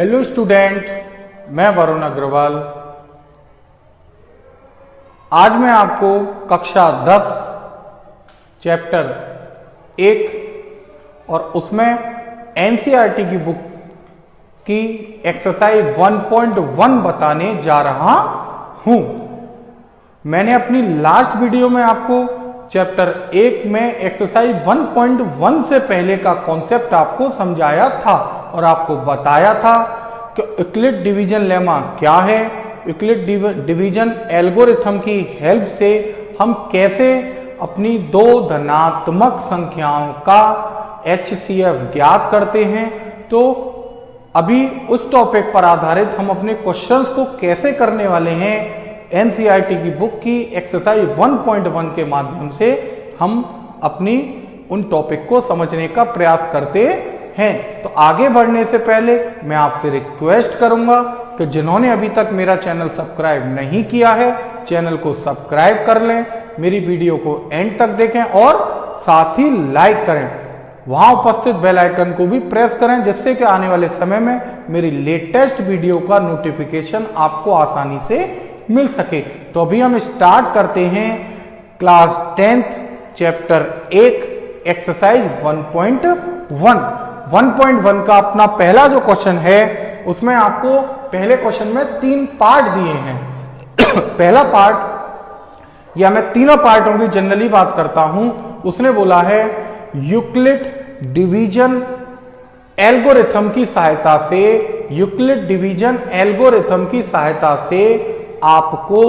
Hello student, मैं वरुण अग्रवाल। आज मैं आपको कक्षा 10 चैप्टर 1 और उसमें एनसीईआरटी की बुक की एक्सरसाइज 1.1 बताने जा रहा हूं। मैंने अपनी लास्ट वीडियो में आपको चैप्टर 1 में एक्सरसाइज 1.1 से पहले का कॉन्सेप्ट आपको समझाया था और आपको बताया था कि यूक्लिड डिवीजन लेमा क्या है, यूक्लिड डिवीजन एल्गोरिथम की हेल्प से हम कैसे अपनी दो धनात्मक संख्याओं का HCF ज्ञात करते हैं। तो अभी उस टॉपिक पर आधारित हम अपने क्वेश्चंस को कैसे करने वाले हैं, एनसीईआरटी की बुक की एक्सरसाइज 1.1 के माध्यम से हम अपनी उन टॉपिक को समझने का प्रयास करते हैं। तो आगे बढ़ने से पहले मैं आपसे रिक्वेस्ट करूंगा कि जिन्होंने अभी तक मेरा चैनल सब्सक्राइब नहीं किया है, चैनल को सब्सक्राइब कर लें, मेरी वीडियो को एंड तक देखें और साथ ही लाइक करें। वहां उपस्थित बेल आइकन को भी प्रेस करें जिससे कि आने वाले समय में मेरी लेटेस्ट वीडियो का नोटिफिकेशन आपको आसानी से मिल सके। तो अभी हम स्टार्ट करते हैं क्लास 10 चैप्टर 1 एक्सरसाइज 1.1। 1.1 का अपना पहला जो क्वेश्चन है उसमें आपको पहले क्वेश्चन में 3 पार्ट दिए हैं। पहला पार्ट, या मैं तीनों पार्टों की जनरली बात करता हूं, उसने बोला है यूक्लिड डिवीजन एल्गोरिथम की सहायता से, यूक्लिड डिवीजन एल्गोरिथम की सहायता से आपको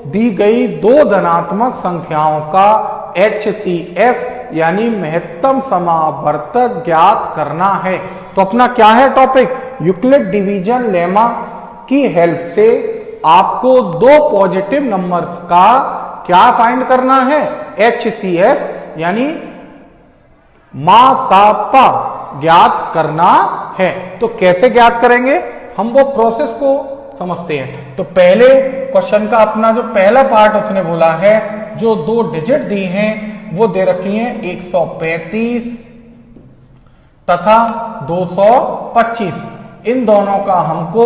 दी गई दो धनात्मक संख्याओं का HCF यानी महत्तम समावर्तक ज्ञात करना है। तो अपना क्या है टॉपिक, यूक्लिड डिवीजन लेमा की हेल्प से आपको दो पॉजिटिव नंबर्स का क्या फाइंड करना है, HCF यानी मासापा ज्ञात करना है। तो कैसे ज्ञात करेंगे, हम वो प्रोसेस को समझते हैं। तो पहले क्वेश्चन का अपना जो पहला पार्ट उसने बोला है, जो दो डिजिट दी हैं वो दे रखी हैं 135 तथा 225। इन दोनों का हमको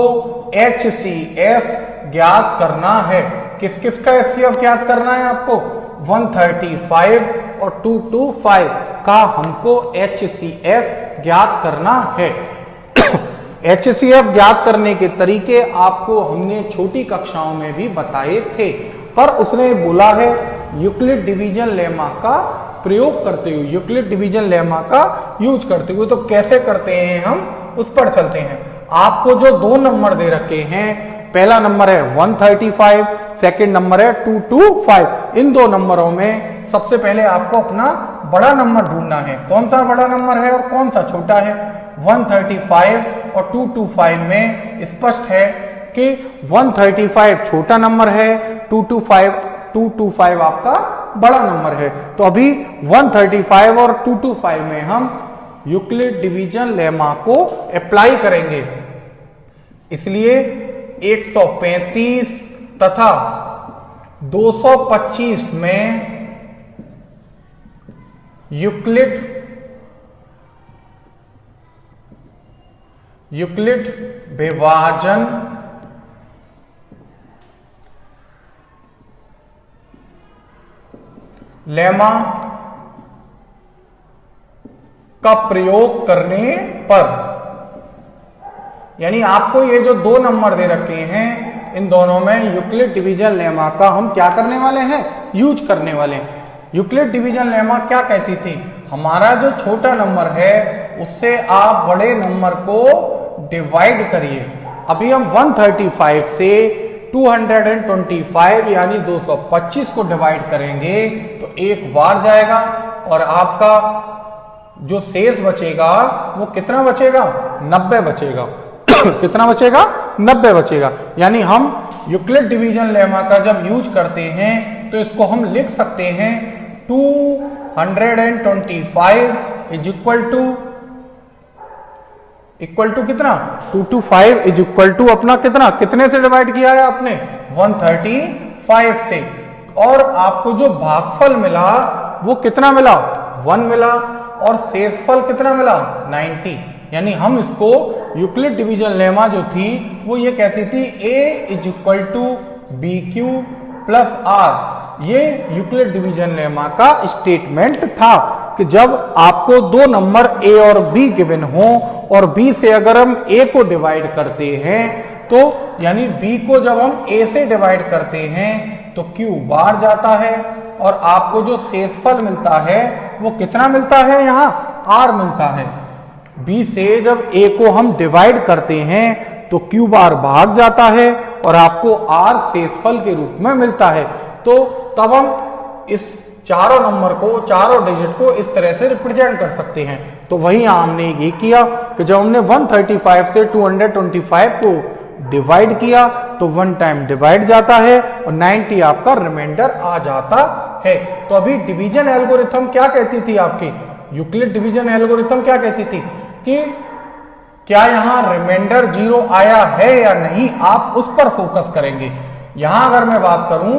HCF ज्ञात करना है। किस किस का HCF ज्ञात करना है आपको, 135 और 225 का हमको HCF ज्ञात करना है। HCF ज्ञात करने के तरीके आपको हमने छोटी कक्षाओं में भी बताए थे, पर उसने बोला है यूक्लिड डिवीजन लेमा का प्रयोग करते हुए, यूक्लिड डिवीजन लेमा का यूज करते हुए। तो कैसे करते हैं हम उस पर चलते हैं। आपको जो दो नंबर दे रखे हैं, पहला नंबर है 135, सेकंड नंबर है 225। इन दो नंबरों में सबसे पहले आपको अपना बड़ा नंबर ढूंढना है। कौन सा बड़ा नंबर है और कौन सा छोटा है। 135 और 225 में स्पष्ट है कि 135 छोटा नंबर है, 225 आपका बड़ा नंबर है। तो अभी 135 और 225 में हम यूक्लिड डिवीजन लेमा को अप्लाई करेंगे। इसलिए 135 तथा 225 में यूक्लिड विभाजन लेमा का प्रयोग करने पर, यानी आपको ये जो दो नंबर दे रखे हैं इन दोनों में यूक्लिड डिवीजन लेमा का हम क्या करने वाले हैं, यूज करने वाले हैं। यूक्लिड डिवीजन लेमा क्या कहती थी, हमारा जो छोटा नंबर है उससे आप बड़े नंबर को डिवाइड करिए। अभी हम 135 से 225 यानी 225 को डिवाइड करेंगे तो एक बार जाएगा और आपका जो शेष बचेगा वो कितना बचेगा, 90 बचेगा। कितना बचेगा, 90 बचेगा। यानी हम यूक्लिड डिवीजन लेमा का जब यूज करते हैं तो इसको हम लिख सकते हैं 225 इज इक्वल टू कितना, 225 इज इक्वल टू अपना कितना, कितने से डिवाइड किया है आपने, 135 से। और आपको जो भागफल मिला वो कितना मिला, 1 मिला, और शेषफल कितना मिला, 90। यानी हम इसको यूक्लिड डिवीजन लेमा जो थी वो ये कहती थी a is equal to b q plus r. ये यूक्लिड डिवीजन लेमा का स्टेटमेंट था कि जब आपको दो नंबर a और b गिवन हो और b से अगर हम a को डिवाइड करते हैं तो यानी b को जब हम a से डिवाइड करते हैं तो q बाहर जाता है और आपको जो शेषफल मिलता है वो कितना मिलता है, यहां r मिलता है। b से जब a को हम डिवाइड करते हैं तो q बार भाग जाता है और आपको r शेषफल के रूप में मिलता है। तो तब हम इस चारों नंबर को, चारों डिजिट को इस तरह से रिप्रेजेंट कर सकते हैं। तो वही हमने ये किया कि जब हमने 135 से 225 को डिवाइड किया तो 1 टाइम डिवाइड जाता है और 90 आपका रिमाइंडर आ जाता है। तो अभी डिवीजन एल्गोरिथम क्या कहती थी, आपकी यूक्लिड डिवीजन एल्गोरिथम क्या कहती थी कि क्या यहां रिमाइंडर 0 आया है या नहीं, आप उस पर फोकस करेंगे। यहां अगर मैं बात करूं,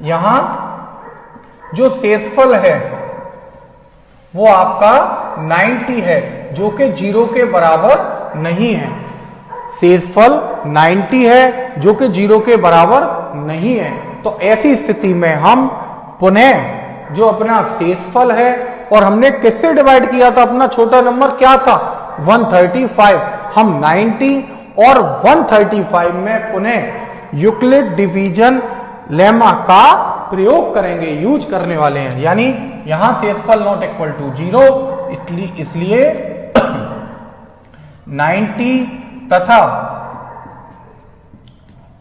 यहां जो शेषफल है वो आपका 90 है जो कि 0 के बराबर नहीं है। शेषफल 90 है जो कि 0 के बराबर नहीं है। तो ऐसी स्थिति में हम पुनः जो अपना शेषफल है, और हमने किससे डिवाइड किया था, अपना छोटा नंबर क्या था 135, हम 90 और 135 में पुनः यूक्लिड डिवीजन लेमा का प्रयोग करेंगे, यूज करने वाले हैं। यानी यहां शेषफल नॉट इक्वल टू 0, इसलिए 90 तथा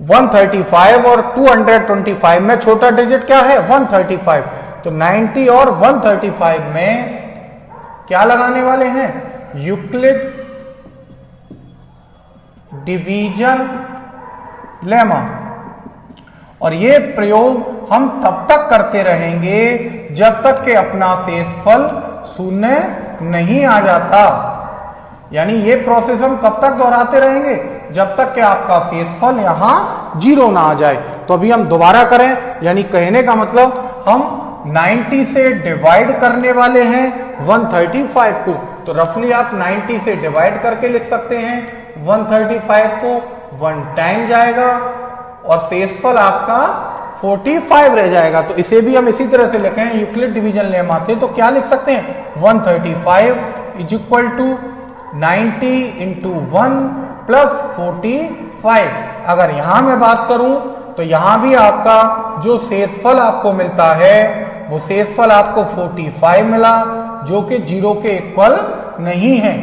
135 और 225 में छोटा डिजिट क्या है 135। तो 90 और 135 में क्या लगाने वाले हैं, यूक्लिड डिवीजन लेमा। और ये प्रयोग हम तब तक करते रहेंगे जब तक कि अपना शेषफल 0 नहीं आ जाता। यानी ये प्रोसेस हम कब तक दोहराते रहेंगे, जब तक कि आपका शेषफल यहां 0 ना आ जाए। तो अभी हम दोबारा करें, यानी कहने का मतलब हम 90 से डिवाइड करने वाले हैं 135 को। तो रफली आप 90 से डिवाइड करके लिख सकते हैं 135 को, 1 टाइम जाएगा और शेषफल आपका 45 रह जाएगा। तो इसे भी हम इसी तरह से लिखें यूक्लिड डिवीजन लेमा से, तो क्या लिख सकते हैं 135 is equal to 90 into 1 plus 45। अगर यहां मैं बात करूं तो यहां भी आपका जो शेषफल आपको मिलता है वो शेषफल आपको 45 मिला जो कि 0 के इक्वल नहीं है।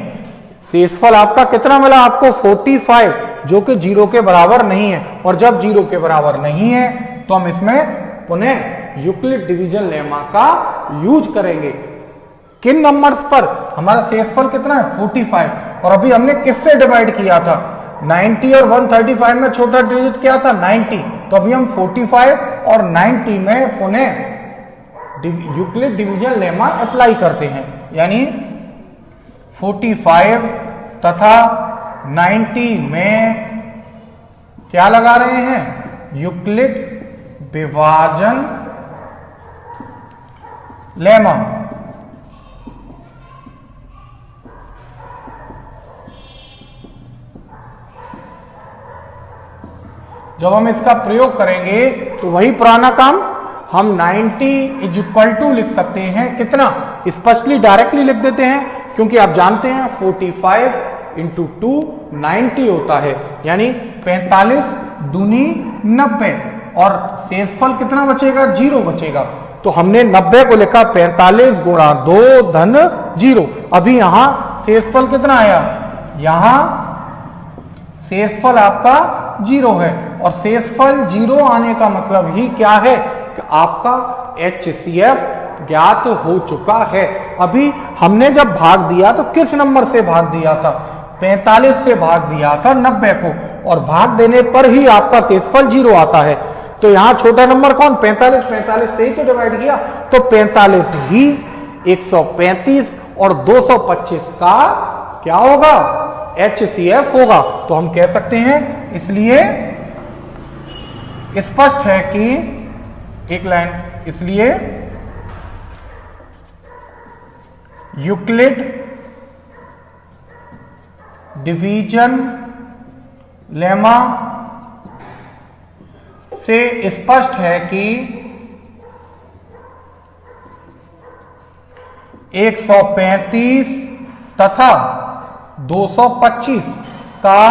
शेषफल आपका कितना मिला आपको 45 जो कि 0 के बराबर नहीं है। और जब 0 के बराबर नहीं है तो हम इसमें पुनः यूक्लिड डिवीजन लेमा का यूज करेंगे। किन नंबर्स पर, हमारा शेषफल कितना है 45 और अभी हमने किससे डिवाइड किया था 90 और 135 में छोटा डिजिट क्या था 90। तो अभी हम 45 और 90 में पुनः यूक्लिड डिवीजन लेमा अप्लाई करते हैं। यानी 45 तथा 90 में क्या लगा रहे हैं, यूक्लिड विभाजन लेमा। जब हम इसका प्रयोग करेंगे तो वही पुराना काम, हम 90 इज इक्वल टू लिख सकते हैं कितना, स्पष्टली डायरेक्टली लिख देते हैं क्योंकि आप जानते हैं 45 इंटू 2 90 होता है। यानी 45 दूनी 90 और शेषफल कितना बचेगा 0 बचेगा। तो हमने 90 को लिखा 45 गुणा 2 धन 0। अभी यहां शेषफल कितना आया, यहां शेषफल आपका 0 है और शेषफल 0 आने का मतलब ही क्या है कि आपका HCF ज्ञात हो चुका है। अभी हमने जब भाग दिया तो किस नंबर से भाग दिया था 45 से भाग दिया था 90 को, और भाग देने पर ही आपका शेषफल 0 आता है। तो यहां छोटा नंबर कौन 45, 45 से ही तो डिवाइड किया, तो 45 ही 135 और 225 का क्या होगा HCF होगा। तो हम कह सकते हैं, इसलिए स्पष्ट है कि एक लाइन, इसलिए यूक्लिड डिवीजन लेमा से स्पष्ट है कि 135 तथा 225 का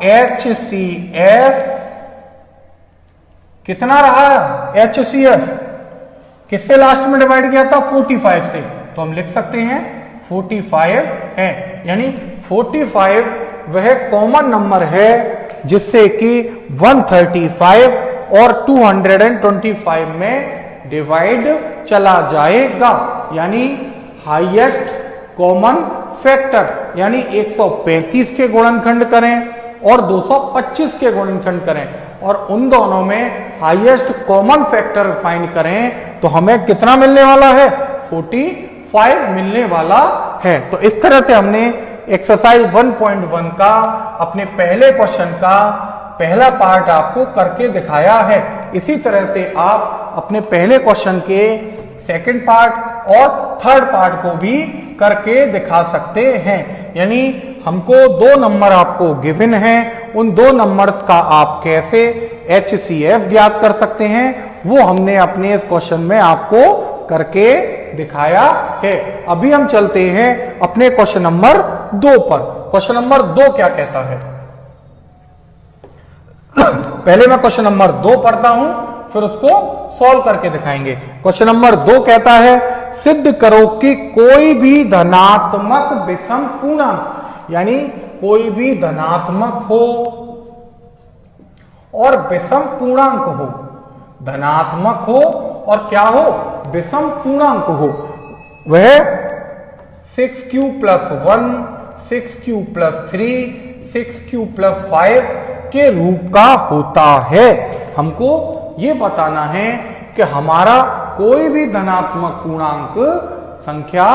HCF कितना रहा? HCF किससे लास्ट में डिवाइड किया था? 45 से। तो हम लिख सकते हैं 45 है, यानी 45 वह कॉमन नंबर है जिससे कि 135 और 225 में डिवाइड चला जाएगा, यानी हाईएस्ट कॉमन फैक्टर। यानी 135 के गुणनखंड करें और 225 के गुणनखंड करें और उन दोनों में हाईएस्ट कॉमन फैक्टर फाइंड करें तो हमें कितना मिलने वाला है? 45 मिलने वाला है। तो इस तरह से हमने एक्सरसाइज 1.1 का अपने पहले क्वेश्चन का पहला पार्ट आपको करके दिखाया है। इसी तरह से आप अपने पहले क्वेश्चन के सेकंड पार्ट और थर्ड पार्ट को भी करके दिखा सकते हैं। यानी हमको 2 नंबर आपको गिवन हैं, उन 2 नंबर्स का आप कैसे HCF ज्ञात कर सकते हैं वो हमने अपने इस क्वेश्चन में आपको करके दिखाया है। अभी हम चलते हैं अपने क्वेश्चन नंबर 2 पर। क्वेश्चन नंबर 2 क्या कहता है? पहले मैं क्वेश्चन नंबर 2 पढ़ता हूं, फिर उसको सॉल्व करके दिखाएंगे। क्वेश्चन नंबर 2 कहता है सिद्ध करो कि कोई भी धनात्मक विषम पूर्णांक, यानी कोई भी धनात्मक हो और विषम पूर्णांक हो, धनात्मक हो और क्या हो? विषम पूर्णांक हो, वह 6q + 1, 6q + 3, 6q + 5 के रूप का होता है। हमको ये बताना है कि हमारा कोई भी धनात्मक पूर्णांक संख्या,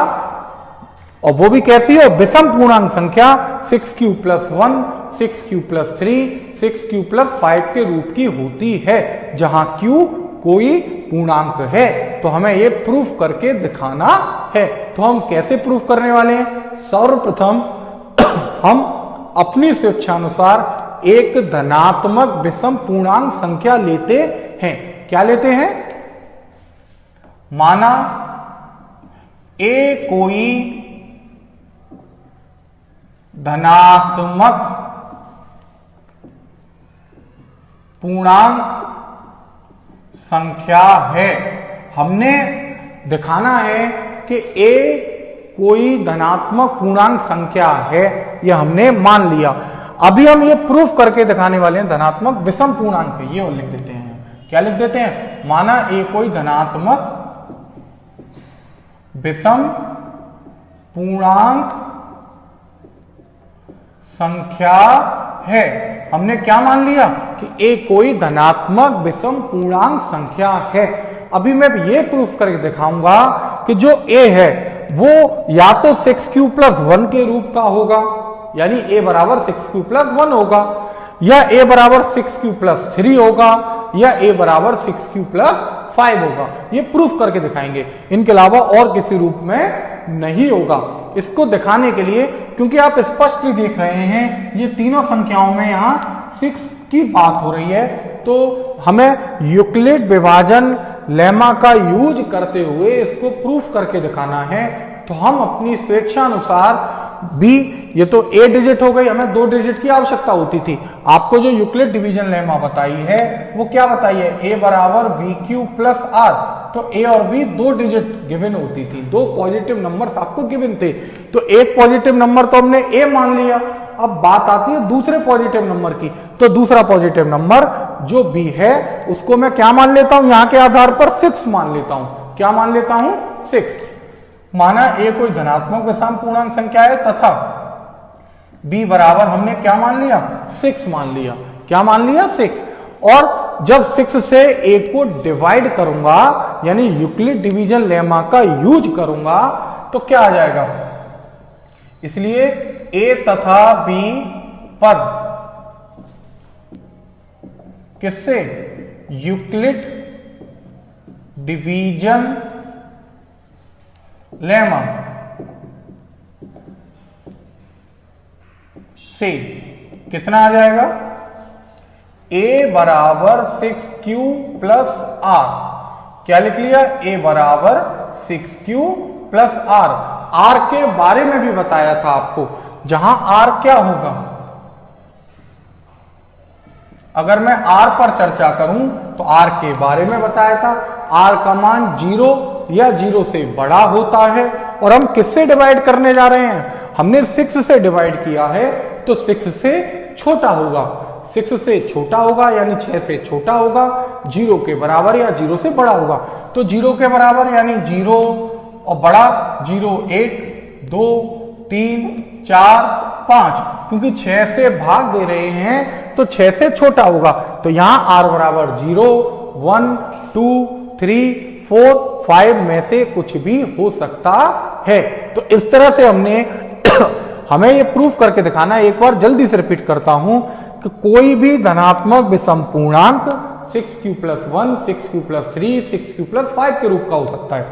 और वो भी कैसी हो? विषम पूर्णांक संख्या 6q + 1, 6q + 3, 6q + 5 के रूप की होती है, जहां q कोई पूर्णांक है। तो हमें ये प्रूफ करके दिखाना है। तो हम कैसे प्रूफ करने वाले हैं? सर्वप्रथम हम अपनी स्वेच्छानुसार एक धनात्मक विषम पूर्णांक संख्या लेते हैं। क्या लेते हैं? माना a कोई धनात्मक पूर्णांक संख्या है। हमने दिखाना है कि a कोई धनात्मक पूर्णांक संख्या है, यह हमने मान लिया। अभी हम ये प्रूफ करके दिखाने वाले हैं धनात्मक विषम पूर्णांक है। ये लिख देते हैं। क्या लिख देते हैं? माना a कोई धनात्मक विषम पूर्णांक संख्या है। हमने क्या मान लिया? कि a कोई धनात्मक विषम पूर्णांक संख्या है। अभी मैं ये प्रूफ करके दिखाऊंगा कि जो a है वो या तो 6q + 1 के रूप का होगा, यानी a बराबर 6q + 1 होगा, या a बराबर 6q + 3 होगा, या a बराबर 6q + 5 होगा। ये प्रूफ करके दिखाएंगे। इनके अलावा और किसी रूप में नहीं होगा। इसको दिखाने के लिए, क्योंकि आप स्पष्टली देख रहे हैं ये तीनों संख्याओं में यहां 6 की बात हो रही है, तो हमें यूक्लिड विभाजन लेमा का यूज करते हुए इसको प्रूफ करके दिखाना है। तो हम अपनी स्वेच्छानुसार भी, ये तो a डिजिट हो गई, हमें 2 डिजिट की आवश्यकता होती थी। आपको जो यूक्लिड डिवीजन लेमा बताई है वो क्या बताई है? a बराबर VQ + R। तो a और b 2 डिजिट गिवन होती थी, 2 पॉजिटिव नंबर्स आपको गिवन थे। तो एक पॉजिटिव नंबर तो हमने a मान लिया। अब बात आती है दूसरे पॉजिटिव नंबर की। तो दूसरा पॉजिटिव नंबर जो b है उसको मैं क्या मान लेता हूं? यहां के आधार पर 6 मान लेता हूं। क्या मान लेता हूं? 6। माना a कोई धनात्मक विषम पूर्णांक संख्या है तथा b बराबर हमने क्या मान लिया? 6 मान लिया। क्या मान लिया? 6। और जब 6 से a को डिवाइड करूंगा, यानी यूक्लिड डिवीजन लेमा का यूज करूंगा, तो क्या आ जाएगा? इसलिए a तथा b पर किससे? यूक्लिड डिवीजन लेमा से कितना आ जाएगा, a बराबर 6q प्लस आर। क्या लिख लिया, a बराबर 6q प्लस आर। आर के बारे में भी बताया था आपको, जहां आर क्या होगा, अगर मैं आर पर चर्चा करूं तो आर के बारे में बताया था, आर का मान 0 या 0 से बड़ा होता है। और हम किससे डिवाइड करने जा रहे हैं, हमने 6 से डिवाइड किया है, तो 6 से छोटा होगा, 6 से छोटा होगा यानी 6 से छोटा होगा, 0 के बराबर या 0 से बड़ा होगा। तो 0 के बराबर यानी 0 और बड़ा 0, 1, 2, 3, 4, 5, क्योंकि 6 से भाग दे रहे हैं तो 6 से छोटा होगा। तो यहां r बराबर 0, 1, 2, 3, 4, 5 में से कुछ भी हो सकता है। तो इस तरह से हमने हमें ये प्रूफ करके दिखाना है। एक बार जल्दी से रिपीट करता हूं कि कोई भी धनात्मक विषम पूर्णांक 6q plus 1, 6q plus 3, 6q plus 5 के रूप का हो सकता है।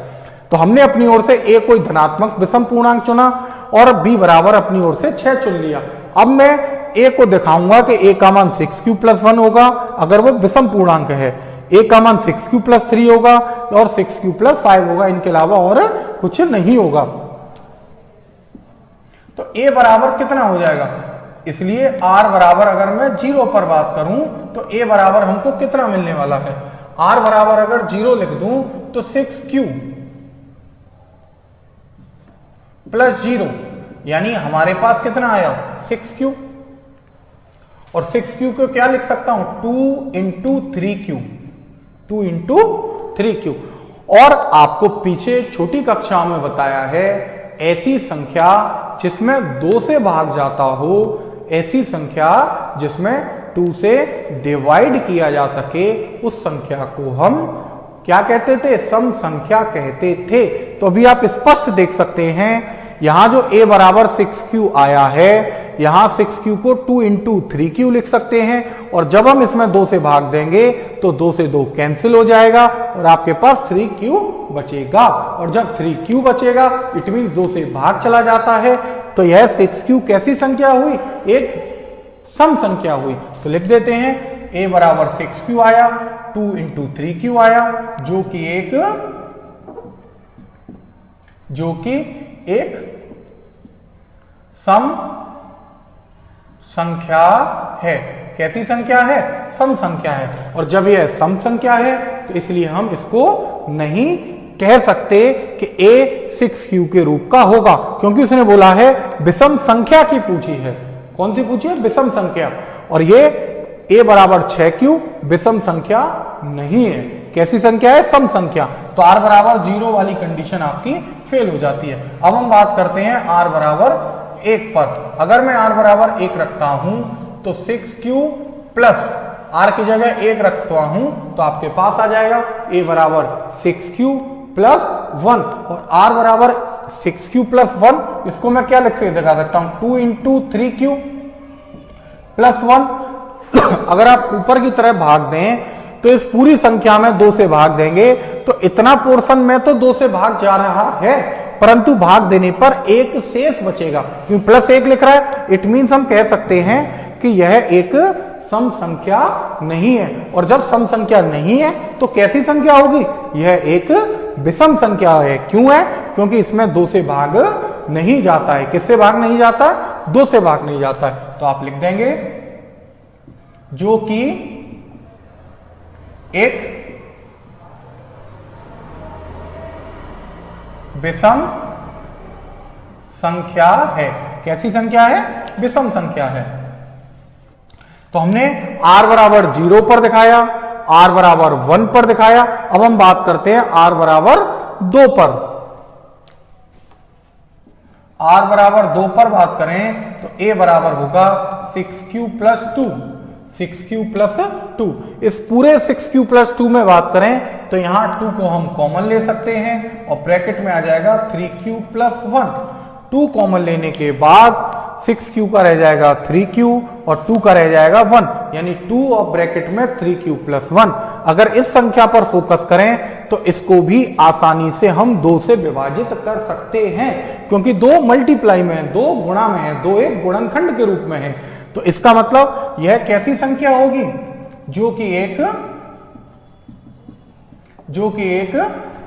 तो हमने अपनी ओर से a कोई धनात्मक विषम पूर्णांक चुना और b बराबर अपनी ओर से 6 चुन लिया। अब मैं a को दिखाऊंगा कि a का मान 6q प्लस 1 होगा अगर वो विषम पूर्णांक है, a का मान 6q प्लस 3 होगा और 6q प्लस 5 होगा, इनके अलावा और कुछ नहीं होगा। तो a बराबर कितना हो जाएगा, इसलिए r बराबर अगर मैं 0 पर बात करूं तो a बराबर हमको कितना मिलने वाला है, r बराबर अगर 0 लिख दूं तो 6q प्लस 0 यानी हमारे पास कितना आया 6q, और 6q को क्या लिख सकता हूं 2 इंटू 3q, 2 इंटू 3q। और आपको पीछे छोटी कक्षाओं में बताया है ऐसी संख्या जिसमें 2 से भाग जाता हो, ऐसी संख्या जिसमें 2 से डिवाइड किया जा सके, उस संख्या को हम क्या कहते थे, सम संख्या कहते थे। तो अभी आप स्पष्ट देख सकते हैं यहां जो a बराबर 6q आया है, यहां 6q को 2 इंटू 3q लिख सकते हैं, और जब हम इसमें 2 से भाग देंगे तो 2 से 2 कैंसिल हो जाएगा और आपके पास 3q बचेगा। और जब 3q बचेगा इट मीन 2 से भाग चला जाता है, तो यह 6q कैसी संख्या हुई, एक सम संख्या हुई। तो लिख देते हैं a बराबर 6q आया, 2 इंटू 3q आया, जो कि एक सम संख्या है। कैसी संख्या है, सम संख्या है। और जब यह सम संख्या है तो इसलिए हम इसको नहीं कह सकते कि a 6q के रूप का होगा, क्योंकि उसने बोला है विषम संख्या की पूछी है। कौन सी पूछी है, विषम संख्या। और ये a बराबर 6q विषम संख्या नहीं है। कैसी संख्या है, सम संख्या। तो r बराबर 0 वाली कंडीशन आपकी फेल हो जाती है। अब हम बात करते हैं r बराबर 1 पर। अगर मैं r बराबर 1 रखता हूं तो 6q प्लस r की जगह 1 रखता हूं तो आपके पास आ जाएगा a बराबर 6q प्लस 1, और r बराबर 6q प्लस 1, इसको मैं क्या लिख के दिखा सकता हूं 2 इंटू 3q प्लस 1। अगर आप ऊपर की तरफ भाग दें तो इस पूरी संख्या में 2 से भाग देंगे तो इतना पोर्शन में तो 2 से भाग जा रहा है, परंतु भाग देने पर एक शेष बचेगा, क्योंकि प्लस 1 लिख रहा है। इट मीन्स हम कह सकते हैं कि यह एक सम संख्या नहीं है। और जब सम संख्या नहीं है तो कैसी संख्या होगी, यह एक विषम संख्या है। क्यों है, क्योंकि इसमें 2 से भाग नहीं जाता है। किससे भाग नहीं जाता, 2 से भाग नहीं जाता है। तो आप लिख देंगे जो कि एक विषम संख्या है। कैसी संख्या है, विषम संख्या है। तो हमने r बराबर 0 पर दिखाया, r बराबर 1 पर दिखाया। अब हम बात करते हैं r बराबर 2 पर। r बराबर 2 पर बात करें तो a बराबर होगा 6q प्लस 2, 6q प्लस 2। इस पूरे 6q प्लस 2 में बात करें तो यहां 2 को हम कॉमन ले सकते हैं और ब्रैकेट में आ जाएगा 3q प्लस 1। 2 कॉमन लेने के बाद 6q का रह जाएगा 3q और 2 का रह जाएगा 1, यानी 2 और ब्रैकेट में 3q प्लस 1। अगर इस संख्या पर फोकस करें तो इसको भी आसानी से हम 2 से विभाजित कर सकते हैं, क्योंकि 2 मल्टीप्लाई में है, 2 गुणा में है, 2 एक गुणनखंड के रूप में है। तो इसका मतलब यह कैसी संख्या होगी, जो कि एक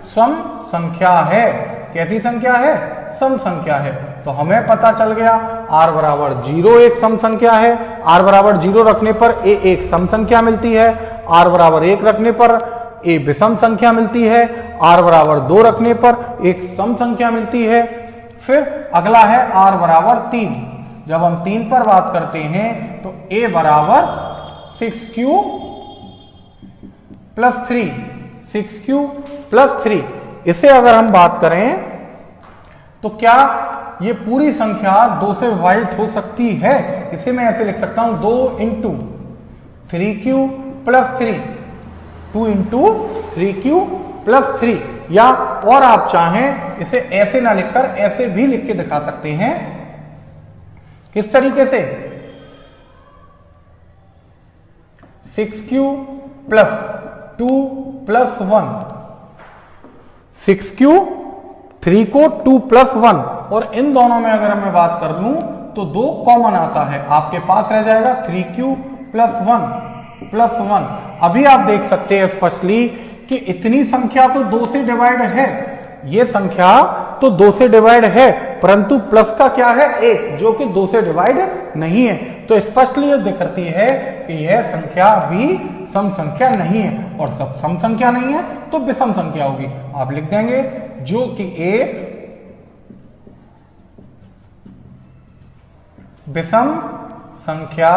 सम संख्या है। कैसी संख्या है? सम संख्या है। तो हमें पता चल गया r बराबर 0 एक सम संख्या है। r बराबर 0 रखने पर a एक सम संख्या मिलती है, r बराबर 1 रखने पर a विषम संख्या मिलती है, r बराबर 2 रखने पर एक सम संख्या मिलती है। फिर अगला है r बराबर 3। जब हम 3 पर बात करते हैं तो a बराबर 6q प्लस 3, 6q प्लस 3। इसे अगर हम बात करें तो क्या ये पूरी संख्या 2 से विभाजित हो सकती है? इसे मैं ऐसे लिख सकता हूं 2 into 3q plus 3, 2 into 3q plus 3, या और आप चाहें इसे ऐसे ना लिखकर ऐसे भी लिख के दिखा सकते हैं। किस तरीके से? 6q प्लस 2 प्लस 1, 6q 3 को 2 प्लस 1, और इन दोनों में अगर मैं बात कर लूं तो 2 कॉमन आता है, आपके पास रह जाएगा 3q प्लस 1 प्लस 1। अभी आप देख सकते हैं स्पष्टली कि इतनी संख्या तो 2 से डिवाइड है, ये संख्या तो 2 से डिवाइड है, परंतु प्लस का क्या है 1, जो कि 2 से डिवाइड नहीं है। तो स्पष्टली दिखती है कि यह संख्या भी सम संख्या नहीं है, और सब सम संख्या नहीं है तो विषम संख्या होगी। आप लिख देंगे जो कि एक विषम संख्या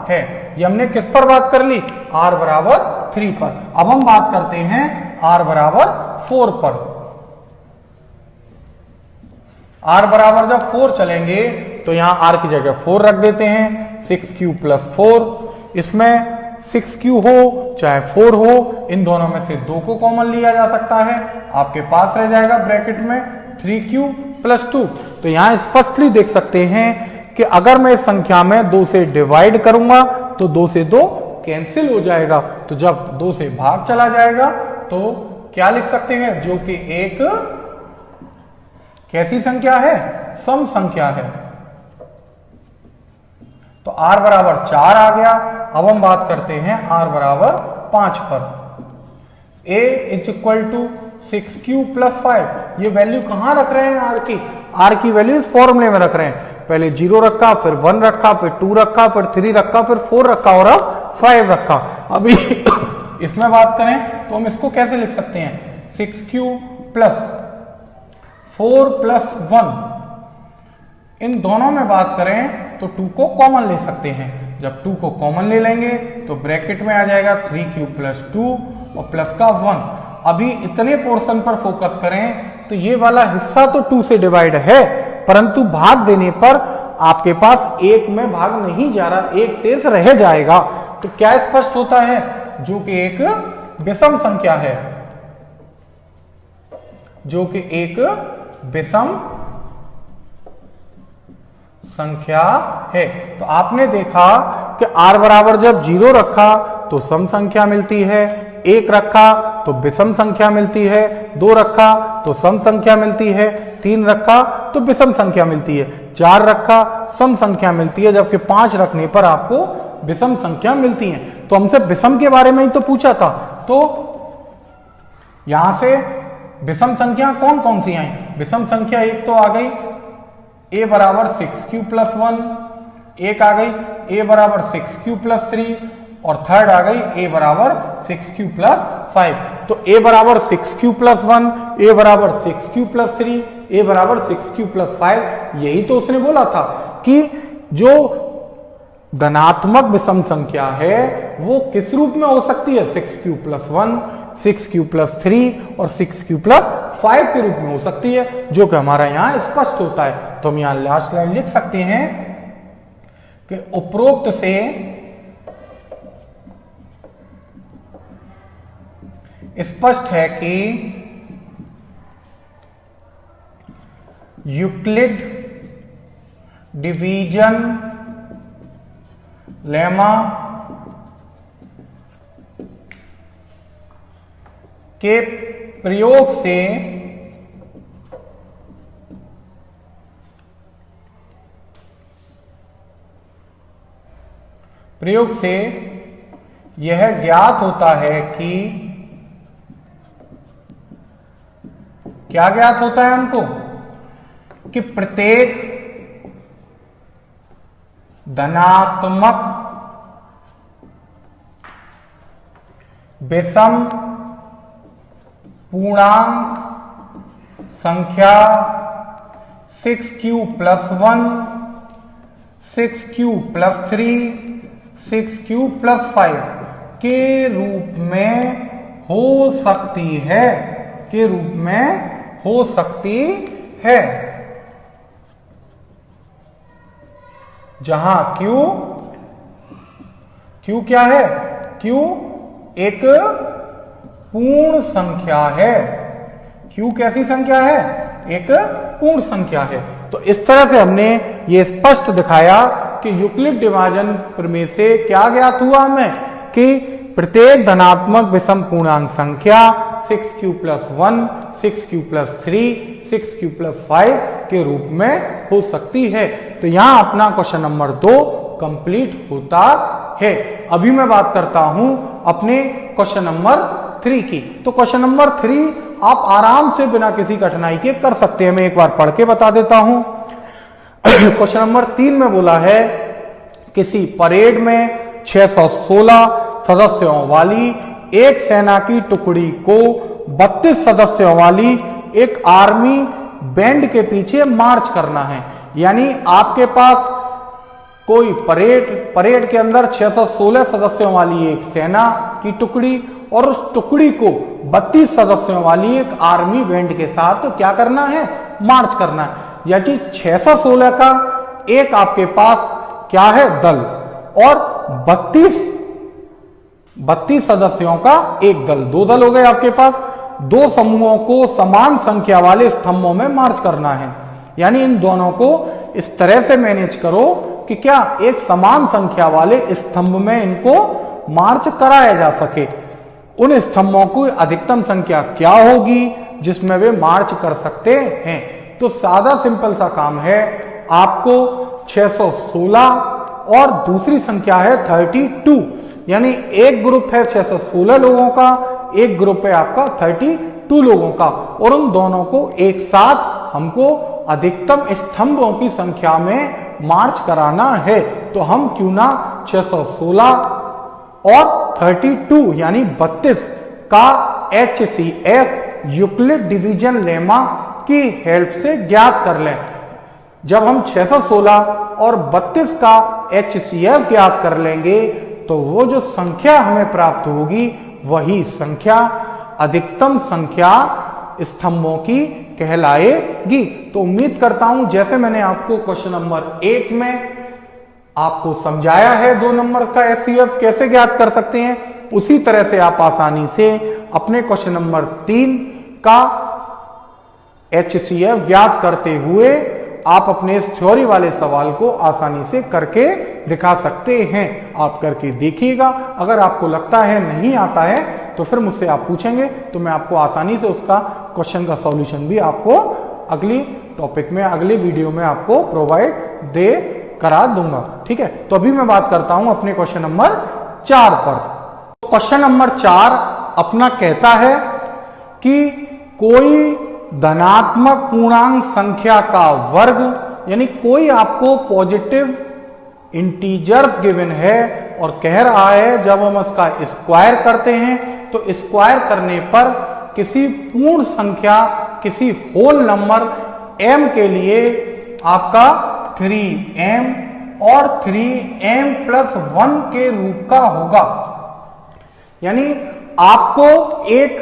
है। ये हमने किस पर बात कर ली? r बराबर 3 पर। अब हम बात करते हैं r बराबर 4 पर। r बराबर जब 4 चलेंगे तो यहां r की जगह 4 रख देते हैं, 6q प्लस 4। इसमें 6q हो चाहे 4 हो, इन दोनों में से 2 को कॉमन लिया जा सकता है, आपके पास रह जाएगा ब्रैकेट में 3q प्लस 2। तो यहां स्पष्टली देख सकते हैं कि अगर मैं इस संख्या में 2 से डिवाइड करूंगा तो 2 से 2 कैंसिल हो जाएगा। तो जब 2 से भाग चला जाएगा तो क्या लिख सकते हैं? जो कि एक कैसी संख्या है? सम संख्या है। तो r बराबर 4 आ गया। अब हम बात करते हैं r बराबर 5 पर। a is equal to 6q plus 5। ये वैल्यू कहां रख रहे हैं? r की वैल्यू इस फॉर्मूले में रख रहे हैं। पहले 0 रखा, फिर 1 रखा, फिर 2 रखा, फिर 3 रखा, फिर 4 रखा और अब 5 रखा। अभी इसमें बात करें तो हम इसको कैसे लिख सकते हैं? 6q plus 4 plus 1। इन दोनों में बात करें तो 2 को कॉमन ले सकते हैं। जब 2 को कॉमन ले लेंगे तो ब्रैकेट में आ जाएगा 3q प्लस 2 और प्लस का 1। अभी इतने पोर्शन पर फोकस करें तो ये वाला हिस्सा तो 2 से डिवाइड है, परंतु भाग देने पर आपके पास 1 में भाग नहीं जा रहा, 1 शेष रह जाएगा। तो क्या स्पष्ट होता है? जो कि एक विषम संख्या है, जो कि एक विषम संख्या है। तो आपने देखा कि r बराबर जब 0 रखा तो सम संख्या मिलती है, 1 रखा तो विषम संख्या मिलती है, 2 रखा तो सम संख्या मिलती है, 3 रखा तो विषम संख्या मिलती है, 4 रखा सम संख्या मिलती है, जबकि 5 रखने पर आपको विषम संख्या मिलती है। तो हमसे विषम के बारे में ही तो पूछा था। तो यहां से विषम संख्या कौन कौन सी आई? विषम संख्या एक तो आ गई a बराबर 6q प्लस 1, एक आ गई a बराबर 6q प्लस 3, और थर्ड आ गई a बराबर 6q प्लस 5। तो a बराबर 6q प्लस 1, a बराबर 6q प्लस 3, a बराबर 6q प्लस 5। यही तो उसने बोला था कि जो धनात्मक विषम संख्या है वो किस रूप में हो सकती है? 6q प्लस 1, 6q प्लस 3 और 6q प्लस 5 के रूप में हो सकती है, जो कि हमारा यहां स्पष्ट होता है। तो हम यहां लास्ट लाइन लिख सकते हैं कि उपरोक्त से स्पष्ट है कि यूक्लिड डिवीजन लेमा के प्रयोग से यह ज्ञात होता है कि क्या ज्ञात होता है हमको कि प्रत्येक धनात्मक विषम पूर्णांक संख्या 6q+1 6q+3 6q+5 के रूप में हो सकती है, के रूप में हो सकती है, जहां Q क्या है? Q एक पूर्ण संख्या है। Q कैसी संख्या है? एक पूर्ण संख्या है। तो इस तरह से हमने ये स्पष्ट दिखाया कि यूक्लिड डिवीजन प्रमेय से क्या ज्ञात हुआ हमें कि प्रत्येक धनात्मक विषम पूर्णांक संख्या 6q+1 6q+3 6q+5 के रूप में हो सकती है। तो यहां अपना क्वेश्चन नंबर 2 कंप्लीट होता है। अभी मैं बात करता हूं अपने क्वेश्चन नंबर 3 की। तो क्वेश्चन नंबर 3 आप आराम से बिना किसी कठिनाई के कर सकते हैं। मैं एक बार पढ़ के बता देता हूं। क्वेश्चन नंबर 3 में बोला है किसी परेड में 616 सदस्यों वाली एक सेना की टुकड़ी को 32 सदस्यों वाली एक आर्मी बैंड के पीछे मार्च करना है। यानी आपके पास कोई परेड के अंदर 616 सदस्यों वाली एक सेना की टुकड़ी और उस टुकड़ी को 32 सदस्यों वाली एक आर्मी बैंड के साथ क्या करना है? मार्च करना है। यानी 616 का एक आपके पास क्या है? दल, और 32 सदस्यों का एक दल, 2 दल हो गए आपके पास। 2 समूहों को समान संख्या वाले स्तंभों में मार्च करना है। यानी इन दोनों को इस तरह से मैनेज करो कि क्या एक समान संख्या वाले स्तंभ में इनको मार्च कराया जा सके। उन स्तंभों की अधिकतम संख्या क्या होगी जिसमें वे मार्च कर सकते हैं? तो सादा सिंपल सा काम है। आपको 616 और दूसरी संख्या है 32। यानी एक ग्रुप है 616 लोगों का, एक ग्रुप है आपका 32 लोगों का, और उन दोनों को एक साथ हमको अधिकतम स्तंभों की संख्या में मार्च कराना है। तो हम क्यों ना 616 और 32 यानी 32 का HCF यूक्लिड डिवीजन लेमा की हेल्प से ज्ञात कर लें। जब हम 616 और 32 का HCF ज्ञात कर लेंगे तो वो जो संख्या हमें प्राप्त होगी वही संख्या अधिकतम संख्या स्तंभों की कहलाएगी। तो उम्मीद करता हूं जैसे मैंने आपको क्वेश्चन नंबर 1 में आपको समझाया है 2 नंबर का HCF कैसे ज्ञात कर सकते हैं, उसी तरह से आप आसानी से अपने क्वेश्चन नंबर 3 का HCF ज्ञात करते हुए आप अपने इस थ्योरी वाले सवाल को आसानी से करके दिखा सकते हैं। आप करके देखिएगा। अगर आपको लगता है नहीं आता है तो फिर मुझसे आप पूछेंगे तो मैं आपको आसानी से उसका क्वेश्चन का सॉल्यूशन भी आपको अगली टॉपिक में, अगले वीडियो में आपको प्रोवाइड करा दूंगा। ठीक है। तो अभी मैं बात करता हूं अपने क्वेश्चन नंबर 4 पर। क्वेश्चन नंबर 4 अपना कहता है कि कोई धनात्मक पूर्णांक संख्या का वर्ग, यानी कोई आपको पॉजिटिव इंटीजर्स गिवन है और कह रहा है जब हम उसका स्क्वायर करते हैं तो स्क्वायर करने पर किसी पूर्ण संख्या, किसी होल नंबर m के लिए आपका 3m और 3m+1 के रूप का होगा। यानी आपको एक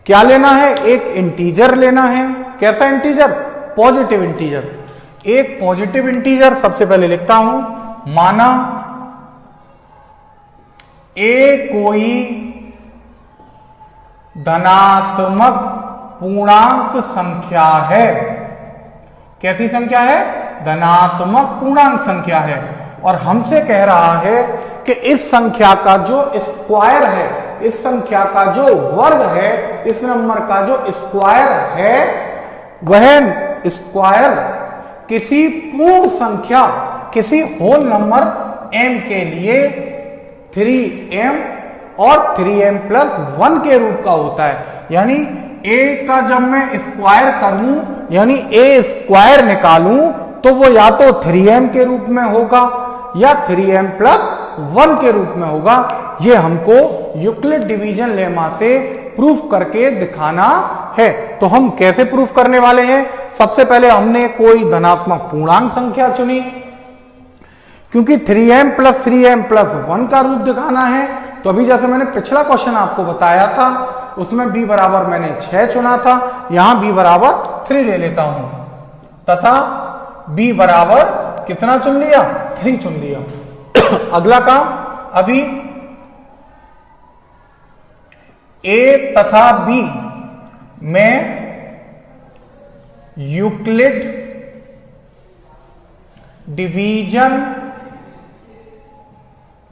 क्या लेना है? एक इंटीजर लेना है। कैसा इंटीजर? Positive integer. एक पॉजिटिव इंटीजर सबसे पहले लिखता हूं, माना ए कोई धनात्मक पूर्णांक संख्या है। कैसी संख्या है? धनात्मक पूर्णांक संख्या है और हमसे कह रहा है कि इस संख्या का जो स्क्वायर है, इस संख्या का जो वर्ग है, इस नंबर का जो स्क्वायर है, वह स्क्वायर किसी पूर्ण संख्या, किसी होल नंबर m के लिए 3m और 3m प्लस 1 के रूप का होता है। यानी a का जब मैं स्क्वायर करूं, यानी a स्क्वायर निकालूं, तो वो या तो 3m के रूप में होगा या 3m प्लस 1 के रूप में होगा। ये हमको यूक्लिड डिवीजन लेमा से प्रूफ करके दिखाना है। तो हम कैसे प्रूफ करने वाले हैं? सबसे पहले हमने कोई धनात्मक पूर्णांक संख्या चुनी, क्योंकि 3m प्लस 3m प्लस 1 का रूप दिखाना है। तो अभी जैसे मैंने पिछला क्वेश्चन आपको बताया था, उसमें b बराबर मैंने 6 चुना था, यहां b बराबर 3 ले लेता हूं तथा b बराबर कितना चुन लिया? 3 चुन लिया। अगला काम, अभी a तथा b में यूक्लिड डिवीजन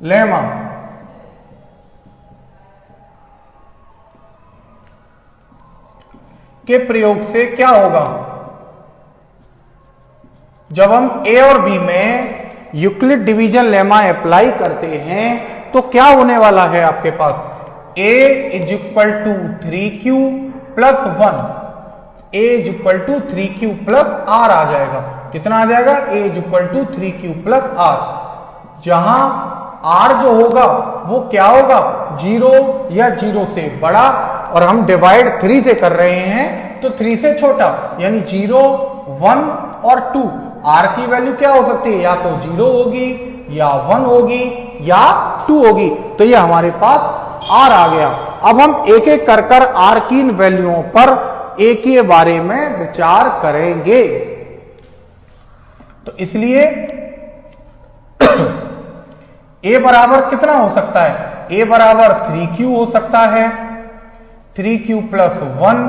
लेमा के प्रयोग से क्या होगा? जब हम a और b में यूक्लिड डिवीजन लेमा अप्लाई करते हैं तो क्या होने वाला है आपके पास? a is equal to 3q plus 1, a is equal to 3q plus r आ जाएगा। कितना आ जाएगा? a is equal to 3q plus r, जहां r जो होगा वो क्या होगा? 0 या 0 से बड़ा, और हम डिवाइड 3 से कर रहे हैं तो 3 से छोटा, यानी 0, 1 और 2। r की वैल्यू क्या हो सकती है? या तो 0 होगी, या 1 होगी, या 2 होगी। तो ये हमारे पास r आ गया। अब हम एक एक कर कर r की इन वैल्यूओं पर एक के बारे में विचार करेंगे। तो इसलिए a बराबर कितना हो सकता है? a बराबर 3q हो सकता है, 3q प्लस 1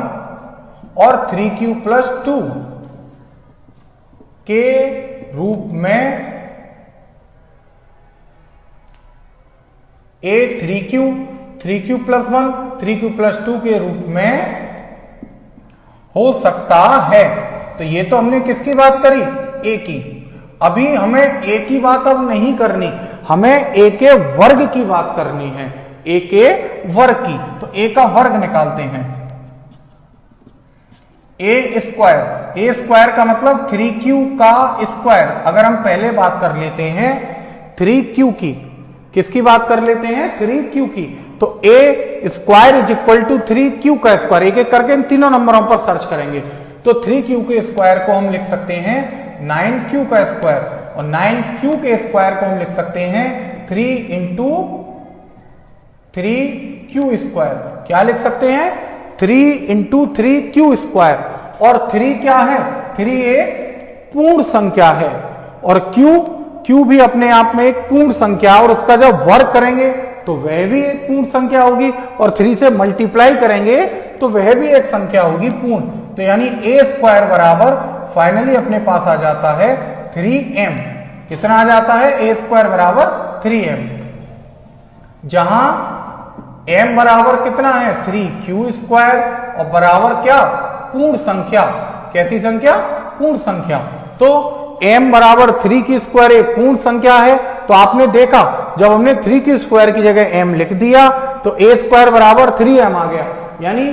और 3q प्लस 2 के रूप में। a 3q plus 1, 3q plus 2 के रूप में हो सकता है। तो ये तो हमने किसकी बात करी? a की। अभी हमें a की बात अब नहीं करनी, हमें a के वर्ग की बात करनी है, a के वर्ग की। तो a का वर्ग निकालते हैं। a स्क्वायर का मतलब 3q का स्क्वायर। अगर हम पहले बात कर लेते हैं 3q की, किसकी बात कर लेते हैं? 3q की। तो a square is equal to 3q का स्क्वायर। एक एक करके इन तीनों नंबरों पर सर्च करेंगे तो 3q के स्क्वायर को हम लिख सकते हैं 9q का स्क्वायर, और 9q के स्क्वायर को हम लिख सकते हैं 3 इंटू 3q स्क्वायर। क्या लिख सकते हैं? 3 इंटू 3q स्क्वायर। और 3 क्या है? 3 एक पूर्ण संख्या है, और q भी अपने आप में एक पूर्ण संख्या, और उसका जब वर्ग करेंगे तो वह भी एक पूर्ण संख्या होगी, और 3 से मल्टीप्लाई करेंगे तो वह भी एक संख्या होगी पूर्ण। तो यानी a स्क्वायर बराबर फाइनली अपने पास आ जाता है 3m। कितना आ जाता है? a स्क्वायर बराबर 3m, जहां m बराबर कितना है? 3q स्क्वायर, और बराबर क्या? पूर्ण संख्या। कैसी संख्या? पूर्ण संख्या। तो m बराबर 3 की स्क्वायर एक पूर्ण संख्या है। तो आपने देखा जब हमने 3 की स्क्वायर की जगह m लिख दिया तो a स्क्वायर बराबर 3m आ गया, यानी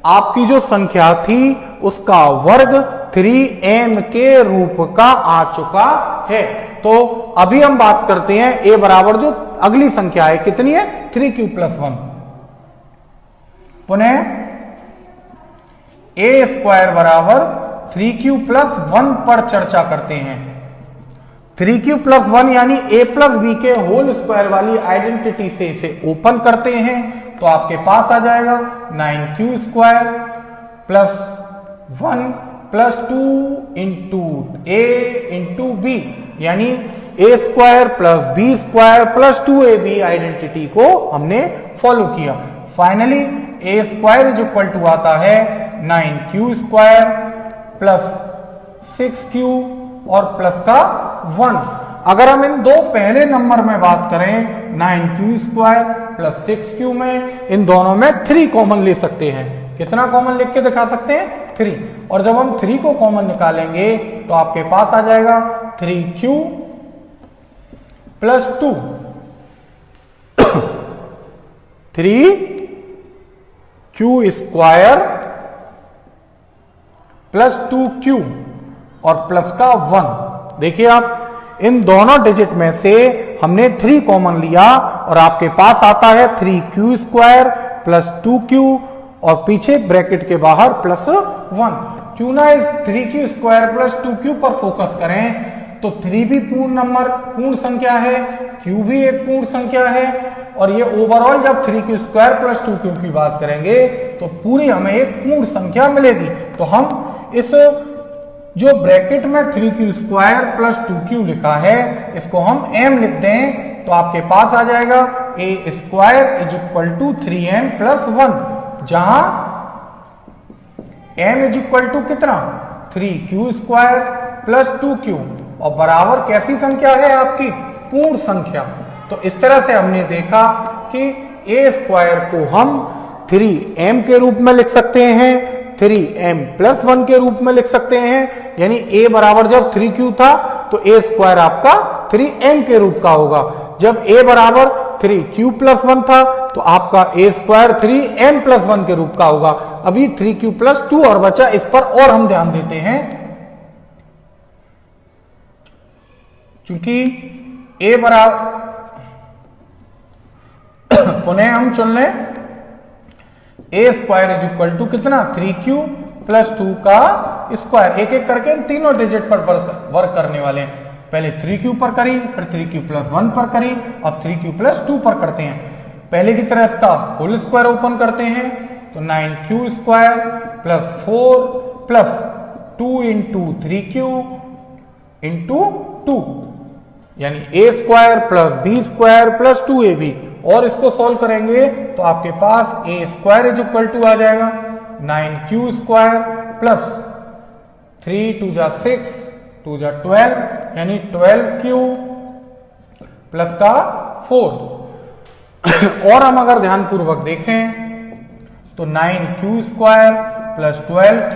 आपकी जो संख्या थी उसका वर्ग 3m के रूप का आ चुका है। तो अभी हम बात करते हैं a बराबर जो अगली संख्या है, कितनी है? 3q plus 1। पुनः a स्क्वायर बराबर 3q प्लस 1 पर चर्चा करते हैं। 3q प्लस 1 यानी a प्लस b के होल स्क्वायर वाली आइडेंटिटी से इसे ओपन करते हैं तो आपके पास आ जाएगा 9q square plus 1 plus 2 into a into b, यानी a square plus b square plus 2ab identity को हमने फॉलो किया। Finally a square is equal to आता है 9q स्क्वायर प्लस 6q और प्लस का 1। अगर हम इन दो पहले नंबर में बात करें 9q² प्लस 6q में, इन दोनों में 3 कॉमन ले सकते हैं। कितना कॉमन लिख के दिखा सकते हैं? 3। और जब हम 3 को कॉमन निकालेंगे तो आपके पास आ जाएगा 3q plus 2 3q² plus 2q और प्लस का 1। देखिए आप, इन दोनों डिजिट में से हमने 3 कॉमन लिया और आपके पास आता है 3q² प्लस 2q और पीछे ब्रैकेट के बाहर प्लस 1। क्यों ना इस 3q² प्लस 2q पर फोकस करें, तो 3 भी पूर्ण संख्या है, q भी एक पूर्ण संख्या है, और ये ओवरऑल जब 3q² प्लस 2q की बात करेंगे तो पूरी हमें एक पूर्ण संख्या मिलेगी। तो हम इस जो ब्रैकेट में 3q² प्लस 2q लिखा है, इसको हम m लिख दें तो आपके पास आ जाएगा a² = 3m प्लस 1, जहां m कितना 3q² प्लस 2q और बराबर कैसी संख्या है आपकी? पूर्ण संख्या। तो इस तरह से हमने देखा कि a² को हम 3m के रूप में लिख सकते हैं, 3m प्लस 1 के रूप में लिख सकते हैं, यानी a बराबर जब 3q था तो a² आपका 3m के रूप का होगा। जब a बराबर 3q प्लस 1 था तो आपका a² 3m प्लस 1 के रूप का होगा। अभी 3q प्लस 2 और बचा, इस पर और हम ध्यान देते हैं, क्योंकि a बराबर पुनः हम चुन लें a² = कितना 3q प्लस 2 का स्क्वायर। एक एक करके इन तीनों डिजिट पर वर्क करने वाले हैं। पहले 3q पर करी, फिर 3q प्लस 1 पर करी, अब 3q प्लस 2 पर करते हैं। पहले की तरह इसका होल स्क्वायर ओपन करते हैं तो 9q² plus 4 plus 2 into 3q into 2, यानी a² plus b² plus 2ab। और इसको सॉल्व करेंगे तो आपके पास a² = आ जाएगा 9q² प्लस 3 2 जा 6 2 जा 12, यानी 12q प्लस का 4। और हम अगर ध्यानपूर्वक देखें तो 9q² प्लस 12q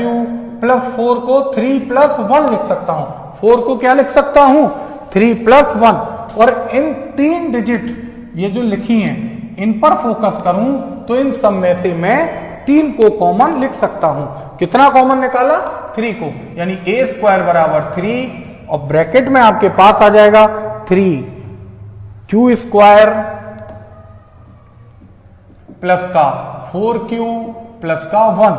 प्लस 4 को 3 प्लस 1 लिख सकता हूं। 4 को क्या लिख सकता हूं? 3 प्लस 1। और इन 3 डिजिट ये जो लिखी हैं इन पर फोकस करूं तो इन सब में से मैं 3 को कॉमन लिख सकता हूं। कितना कॉमन निकाला? 3 को, यानी a² बराबर 3 और ब्रैकेट में आपके पास आ जाएगा 3q² प्लस का 4q प्लस का 1,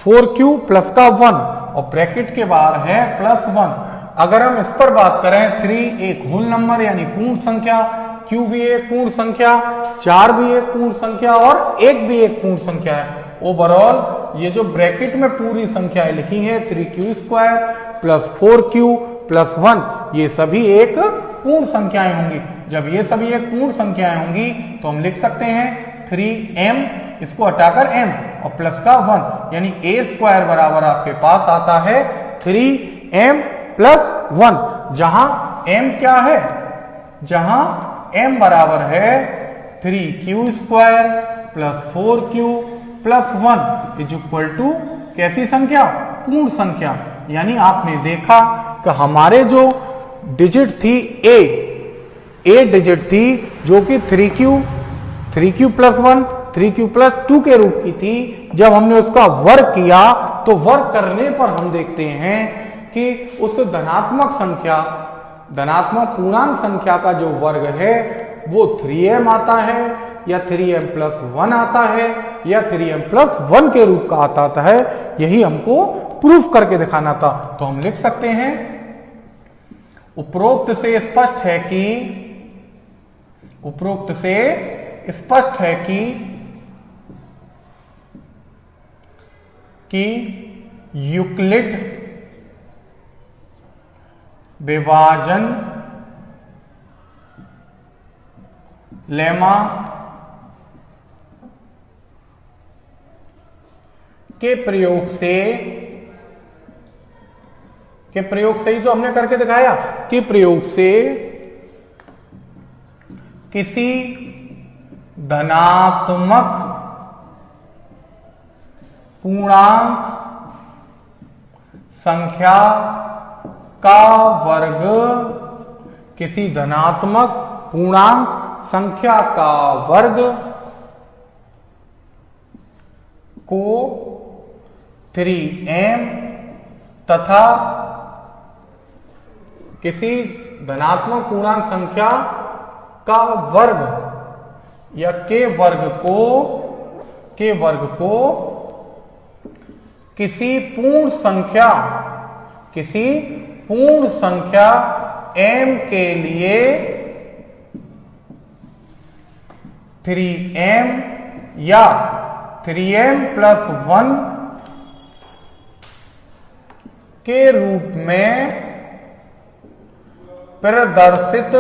4q प्लस का 1 और ब्रैकेट के बाहर है प्लस 1। अगर हम इस पर बात करें, 3 एक होल नंबर यानी पूर्ण संख्या, q भी एक पूर्ण संख्या, 4 भी एक पूर्ण संख्या और 1 भी एक पूर्ण संख्या है। ओवरऑल ये जो ब्रैकेट में पूरी संख्याएं लिखी हैं 3q² प्लस 4q प्लस 1, ये सभी एक पूर्ण संख्याएं होंगी। जब ये सभी एक पूर्ण संख्याएं होंगी तो हम लिख सकते हैं 3m, इसको हटाकर m और प्लस का 1, यानी a² बराबर आपके पास आता है 3m प्लस 1, जहां m क्या है? जहां m बराबर है 3q² प्लस 4q प्लस 1 = कैसी संख्या? पूर्ण संख्या। यानी आपने देखा कि हमारे जो डिजिट थी a डिजिट थी जो कि 3q प्लस 1 3q प्लस 2 के रूप की थी। जब हमने उसका वर्क किया तो वर्क करने पर हम देखते हैं कि उस धनात्मक संख्या, धनात्मक पूर्णांक संख्या का जो वर्ग है वो 3m आता है या 3m प्लस 1 आता है या 3m प्लस 1 के रूप का आता है। यही हमको प्रूफ करके दिखाना था। तो हम लिख सकते हैं, उपरोक्त से स्पष्ट है कि यूक्लिड विभाजन लेमा के प्रयोग कि प्रयोग से ही तो हमने करके दिखाया कि प्रयोग से किसी धनात्मक पूर्णांक संख्या का वर्ग, किसी धनात्मक पूर्णांक संख्या का वर्ग को 3m तथा किसी धनात्मक पूर्णांक संख्या का वर्ग या के वर्ग को किसी पूर्ण संख्या m के लिए 3m या 3m प्लस 1 के रूप में प्रदर्शित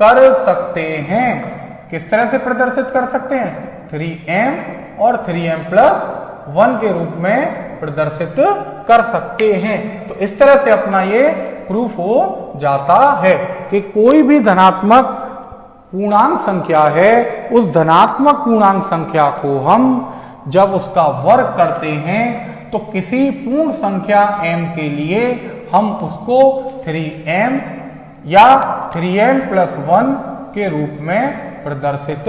कर सकते हैं। किस तरह से प्रदर्शित कर सकते हैं? 3m और 3m प्लस 1 के रूप में प्रदर्शित कर सकते हैं। तो इस तरह से अपना ये प्रूफ हो जाता है कि कोई भी धनात्मक पूर्णांक संख्या है, उस धनात्मक पूर्णांक संख्या को हम जब उसका वर्ग करते हैं तो किसी पूर्ण संख्या m के लिए हम उसको 3m या 3m प्लस 1 के रूप में प्रदर्शित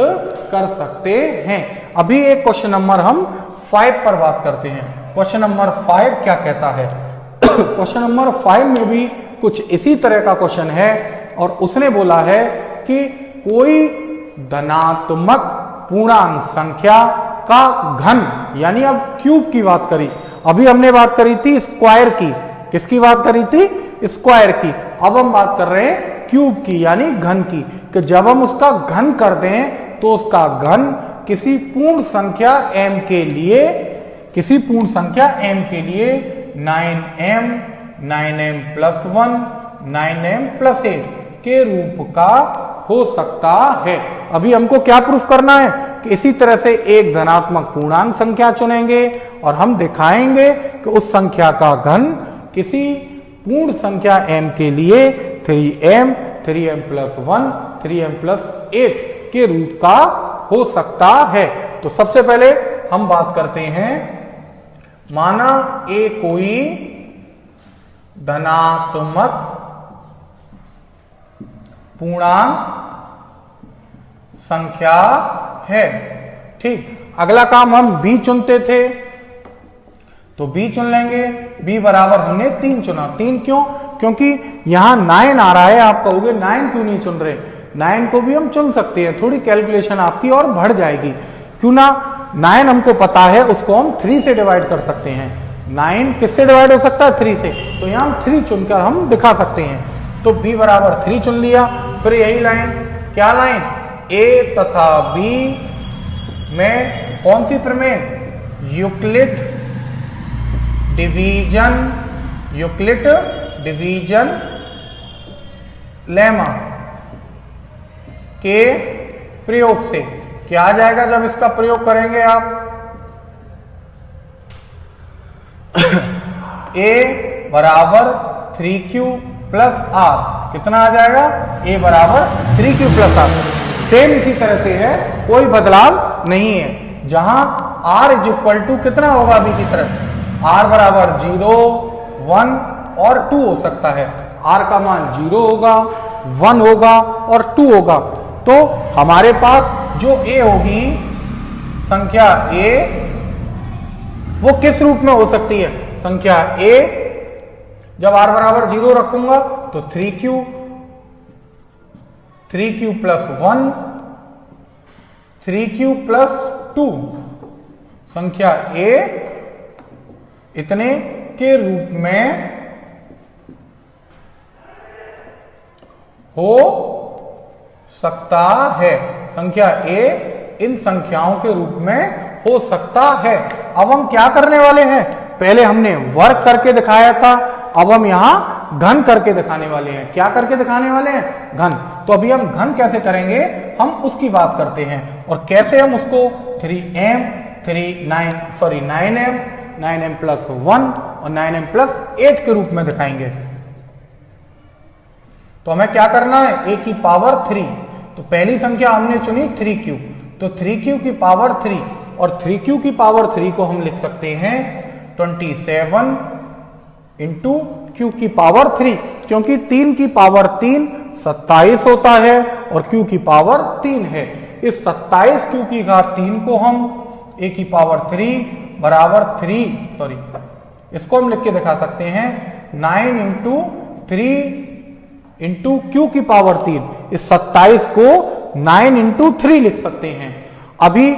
कर सकते हैं। अभी एक क्वेश्चन नंबर हम 5 पर बात करते हैं। क्वेश्चन नंबर 5 क्या कहता है? क्वेश्चन नंबर 5 में भी कुछ इसी तरह का क्वेश्चन है और उसने बोला है कि कोई धनात्मक पूर्णांक संख्या का घन, यानी अब क्यूब की बात करी, अभी हमने बात करी थी स्क्वायर की। किसकी बात करी थी? स्क्वायर की। अब हम बात कर रहे हैं क्यूब की, यानी घन की, कि जब हम उसका घन कर दें तो उसका घन किसी पूर्ण संख्या m के लिए, किसी पूर्ण संख्या m के लिए 9m, 9m plus 1, 9m plus 8 के रूप का हो सकता है। अभी हमको क्या प्रूफ करना है कि इसी तरह से एक धनात्मक पूर्णांक संख्या चुनेंगे और हम दिखाएंगे कि उस संख्या का घन किसी पूर्ण संख्या m के लिए 3m, 3m plus 1, 3m plus 8 के रूप का हो सकता है। तो सबसे पहले हम बात करते हैं, माना a कोई धनात्मक पूर्णांक संख्या है। ठीक, अगला काम हम b चुनते थे तो b चुन लेंगे। b बराबर हमने 3 चुना। 3 क्यों? क्योंकि यहां 9 आ रहा है। आप कहोगे 9 क्यों नहीं चुन रहे? 9 को भी हम चुन सकते हैं, थोड़ी कैलकुलेशन आपकी और बढ़ जाएगी। क्यों ना? 9 हमको पता है, उसको हम 3 से डिवाइड कर सकते हैं। 9 किससे डिवाइड हो सकता है? 3 से। तो यहां हम 3 चुनकर हम दिखा सकते हैं। तो b बराबर 3 चुन लिया। फिर यही लाइन, क्या लाइन? a तथा b में कौन सी प्रमेय? यूक्लिड डिवीजन लेमा के प्रयोग से। क्या आ जाएगा जब इसका प्रयोग करेंगे आप? a बराबर 3q प्लस r। कितना आ जाएगा? a बराबर 3q प्लस r। सेम इसी तरह से है, कोई बदलाव नहीं है। जहां r इज इक्वल टू कितना होगा अभी की तरह? r बराबर 0, 1 और 2 हो सकता है। r का मान 0 होगा, 1 होगा और 2 होगा। तो हमारे पास जो a होगी, संख्या a, वो किस रूप में हो सकती है? संख्या a जब r बराबर 0 रखूंगा तो 3q प्लस 1, 3q प्लस 2, संख्या a इतने के रूप में हो सकता है। संख्या a इन संख्याओं के रूप में हो सकता है। अब हम क्या करने वाले हैं? पहले हमने वर्ग करके दिखाया था, अब हम यहां घन करके दिखाने वाले हैं। क्या करके दिखाने वाले हैं? घन। तो अभी हम घन कैसे करेंगे, हम उसकी बात करते हैं। और कैसे हम उसको 9m 9m प्लस 1 और 9m प्लस 8 के रूप में दिखाएंगे। तो हमें क्या करना है, a की पावर 3। तो पहली संख्या हमने चुनी 3q, तो 3q की पावर 3 और 3q की पावर 3 को हम लिख सकते हैं 27 इंटू q की पावर 3, क्योंकि 3 की पावर 3 27 होता है और q की पावर 3 है। इस 27q की घात 3 को हम a की पावर 3 बराबर 3, इसको हम लिख के दिखा सकते हैं 9 इंटू 3 इंटू क्यू की पावर 3। इस 27 को 9 इंटू 3 लिख सकते हैं। अभी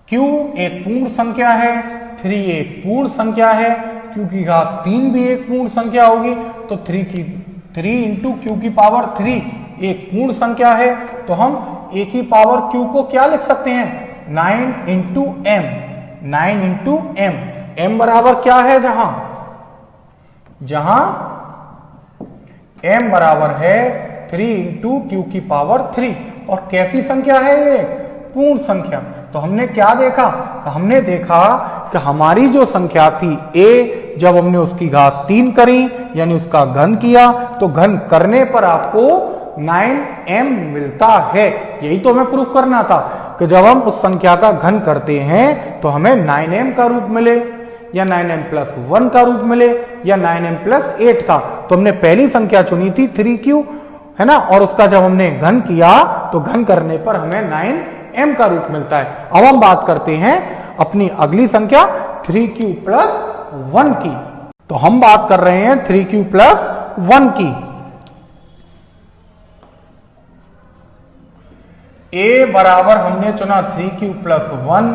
q एक पूर्ण संख्या है, 3 एक पूर्ण संख्या है, q की घात 3 भी एक पूर्ण संख्या होगी, तो 3 इंटू क्यू की पावर 3 एक पूर्ण संख्या है, तो हम a की पावर q को क्या लिख सकते हैं, 9 into m। 9 into m, m बराबर क्या है, जहां m बराबर है 3 इंटू क्यू की पावर 3। और कैसी संख्या है ये, पूर्ण संख्या। तो हमने क्या देखा, हमने देखा कि हमारी जो संख्या थी a, जब हमने उसकी घात 3 करी यानी उसका घन किया, तो घन करने पर आपको 9m मिलता है। यही तो हमें प्रूफ करना था कि जब हम उस संख्या का घन करते हैं तो हमें 9m का रूप मिले, या 9m प्लस 1 का रूप मिले, या 9m प्लस 8 का। तो हमने पहली संख्या चुनी थी 3q, है ना, और उसका जब हमने घन किया तो घन करने पर हमें 9m का रूप मिलता है। अब हम बात करते हैं अपनी अगली संख्या 3q प्लस 1 की। तो हम बात कर रहे हैं 3q प्लस 1 की। a बराबर हमने चुना 3q प्लस 1,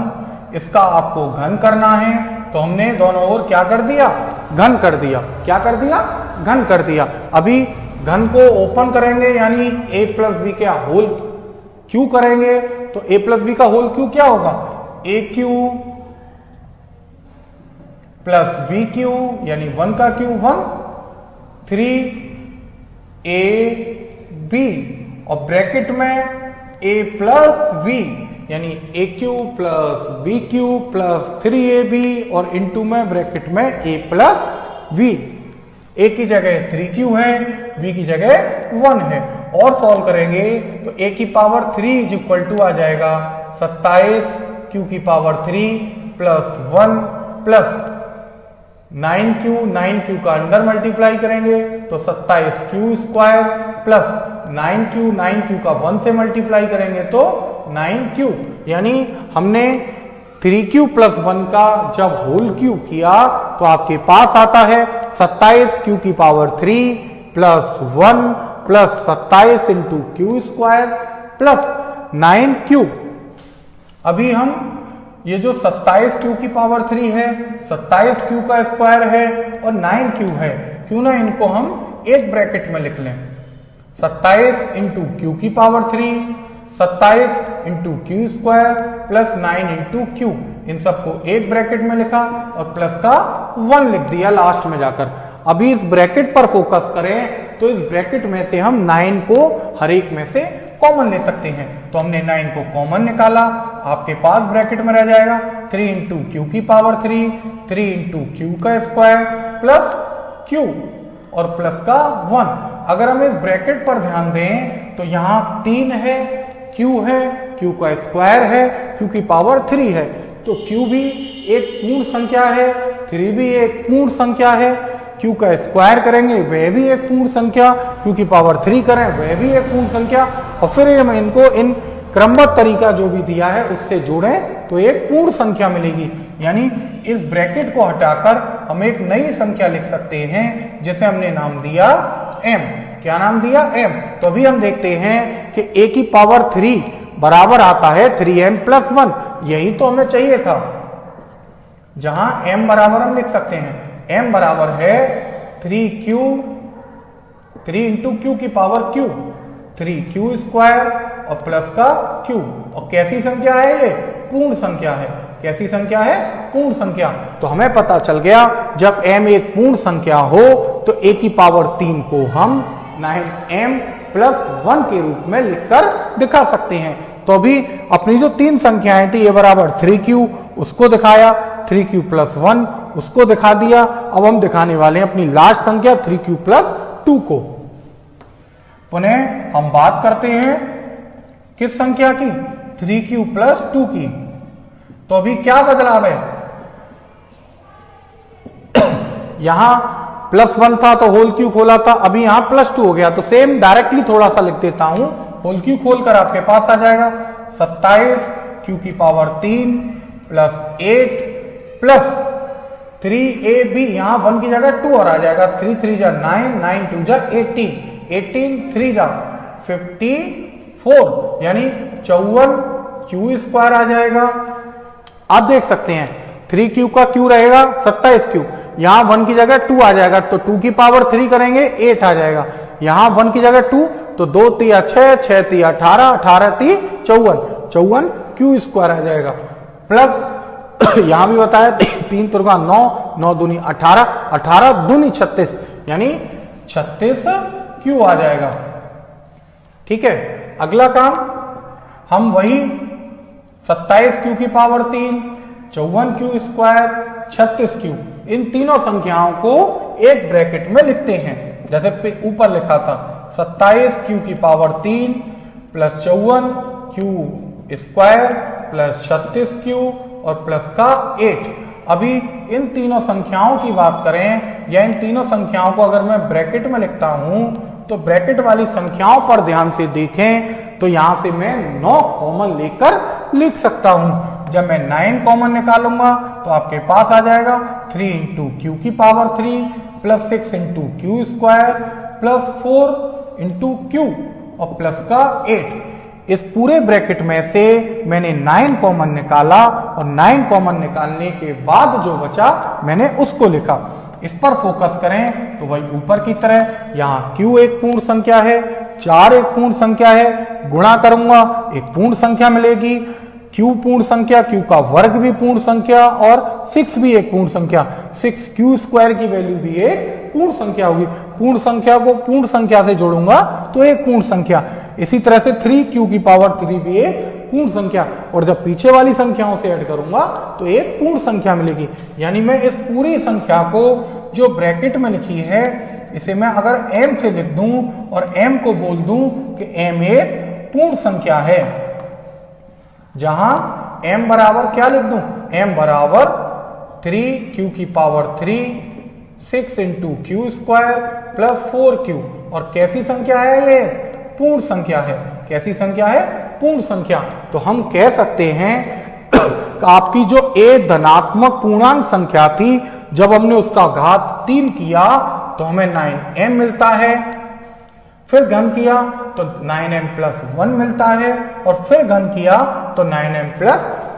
इसका आपको घन करना है, तो हमने दोनों ओर क्या कर दिया, घन कर दिया। क्या कर दिया, घन कर दिया। अभी घन को ओपन करेंगे यानी a प्लस बी का होल क्यू करेंगे, तो a प्लस बी का होल क्यू क्या होगा, aq प्लस bq यानी 1 का क्यू 1, 3ab और ब्रैकेट में a प्लस v यानी aq plus bq plus 3ab और इनटू में ब्रैकेट में a प्लस v। a की जगह 3q है, b की जगह 1 है। और सॉल्व करेंगे तो a की पावर 3 इज इक्वल टू आ जाएगा 27 q की पावर 3 प्लस 1 प्लस 9q का अंडर मल्टीप्लाई करेंगे तो 27q स्क्वायर प्लस 9q का 1 से मल्टीप्लाई करेंगे तो 9q, यानी हमने 3q प्लस 1 का जब होल क्यू किया तो आपके पास आता है 27q की power 3 plus 1 plus 27 into Q square plus 9q। अभी हम ये जो 27q की पावर 3 है, 27q का स्क्वायर है और 9q है, क्यों ना इनको हम एक ब्रैकेट में लिख लें। 27 इंटू क्यू की power 3, 27 into Q square plus 9 into Q, इन सबको एक ब्रैकेट में लिखा और प्लस का 1 लिख दिया लास्ट में जाकर। अभी इस ब्रैकेट पर फोकस करें तो इस ब्रैकेट में से हम 9 को हर एक में से कॉमन ले सकते हैं। तो हमने 9 को कॉमन निकाला, आपके पास ब्रैकेट में रह जाएगा 3 इंटू क्यू की पावर 3, 3 इंटू क्यू का स्क्वायर प्लस क्यू और प्लस का 1। अगर हम इस ब्रैकेट पर ध्यान दें तो यहां 3 है, क्यू है, क्यू का स्क्वायर है, क्यू की पावर 3 है, तो क्यू भी एक पूर्ण संख्या है, 3 भी एक पूर्ण संख्या है, क्यू का स्क्वायर करेंगे वह भी एक पूर्ण संख्या, क्यू की पावर 3 करें वह भी एक पूर्ण संख्या, और फिर हम इनको इन क्रमबद्ध तरीका जो भी दिया है उससे जोड़ें तो एक पूर्ण संख्या मिलेगी। यानी इस ब्रैकेट को हटाकर हम एक नई संख्या लिख सकते हैं जिसे हमने नाम दिया m। क्या नाम दिया, m। तो अभी हम देखते हैं कि a की पावर 3 बराबर आता है 3m प्लस 1, यही तो हमें चाहिए था। जहां m बराबर हम लिख सकते हैं, m बराबर है 3 इंटू क्यू की पावर q, 3q स्क्वायर और प्लस का q। और कैसी संख्या है ये, पूर्ण संख्या है। कैसी संख्या है, पूर्ण संख्या। तो हमें पता चल गया जब m एक पूर्ण संख्या हो तो a की पावर 3 को हम 9m प्लस 1 के रूप में लिखकर दिखा सकते हैं। तो अभी अपनी जो 3 संख्याएं थी a बराबर 3q उसको दिखाया, 3q+1 उसको दिखा दिया। अब हम दिखाने वाले हैं अपनी लास्ट संख्या 3q+2 को। पुनः हम बात करते हैं किस संख्या की, 3q+2 की। तो अभी क्या बदलाव है, यहां +1 था तो होल क्यू खोला था, अभी यहां +2 हो गया। तो सेम डायरेक्टली थोड़ा सा लिख देता हूं, होल क्यू खोलकर आपके पास आ जाएगा 27q⁻3 + 8 प्लस 3ab, यहां 1 की जगह 2 और आ जाएगा, 3 3 जा 9, 9 2 जा 18, 18 3 जा 54, यानी 54q² आ जाएगा। आप देख सकते हैं 3q का q रहेगा 27q, यहां 1 की जगह 2 आ जाएगा, तो 2⁻3 करेंगे 8 आ जाएगा। यहां 1 की जगह 2, तो 2 3 6, 6 3 18, 18 3 54, 54q² आ जाएगा। प्लस यहां भी बताया 3 3 9, 9 दूनी 18, 18 दूनी 36, यानी 36q आ जाएगा। ठीक है, अगला काम हम वही 27q⁻3, 54q², 36q, इन तीनों संख्याओं को एक ब्रैकेट में लिखते हैं। जैसे ऊपर लिखा था 27q⁻3 + 54q² + 36q और प्लस का 8। अभी इन तीनों संख्याओं की बात करें, या इन तीनों संख्याओं को अगर मैं ब्रैकेट में लिखता हूं, तो ब्रैकेट वाली संख्याओं पर ध्यान से देखें तो यहां से मैं 9 कॉमन लेकर लिख सकता हूं। जब मैं 9 कॉमन निकालूंगा तो आपके पास आ जाएगा 3 × q⁻3 + 6 × q² + 4 × q और प्लस का 8। इस पूरे ब्रैकेट में से मैंने 9 कॉमन निकाला और 9 कॉमन निकालने के बाद जो बचा मैंने उसको लिखा। इस पर फोकस करें तो वही ऊपर की तरह, यहां q एक पूर्ण संख्या है, 4 एक पूर्ण संख्या है, गुणा करूंगा एक पूर्ण संख्या मिलेगी, q पूर्ण संख्या, q का वर्ग भी पूर्ण संख्या और 6 भी एक पूर्ण संख्या, 6q² की वैल्यू भी एक पूर्ण संख्या होगी। पूर्ण संख्या को पूर्ण संख्या से जोड़ूंगा तो एक पूर्ण संख्या। इसी तरह से 3q⁻3 भी एक पूर्ण संख्या, और जब पीछे वाली संख्याओं से ऐड करूंगा तो एक पूर्ण संख्या मिलेगी। यानी मैं इस पूरी संख्या को जो ब्रैकेट में लिखी है, इसे मैं अगर m से लिख दूं और m को बोल दूं कि m एक पूर्ण संख्या है, जहां m बराबर क्या लिख दूं, m बराबर 3q⁻3 6 × q² + 4q। और कैसी संख्या है ये, पूर्ण संख्या है। कैसी संख्या है, पूर्ण संख्या। तो हम कह सकते हैं आपकी जो a धनात्मक पूर्णांक संख्या थी, जब हमने उसका घात 3 किया तो हमें 9m मिलता है, फिर घन किया तो 9m + 1 मिलता है, और फिर घन किया तो 9m +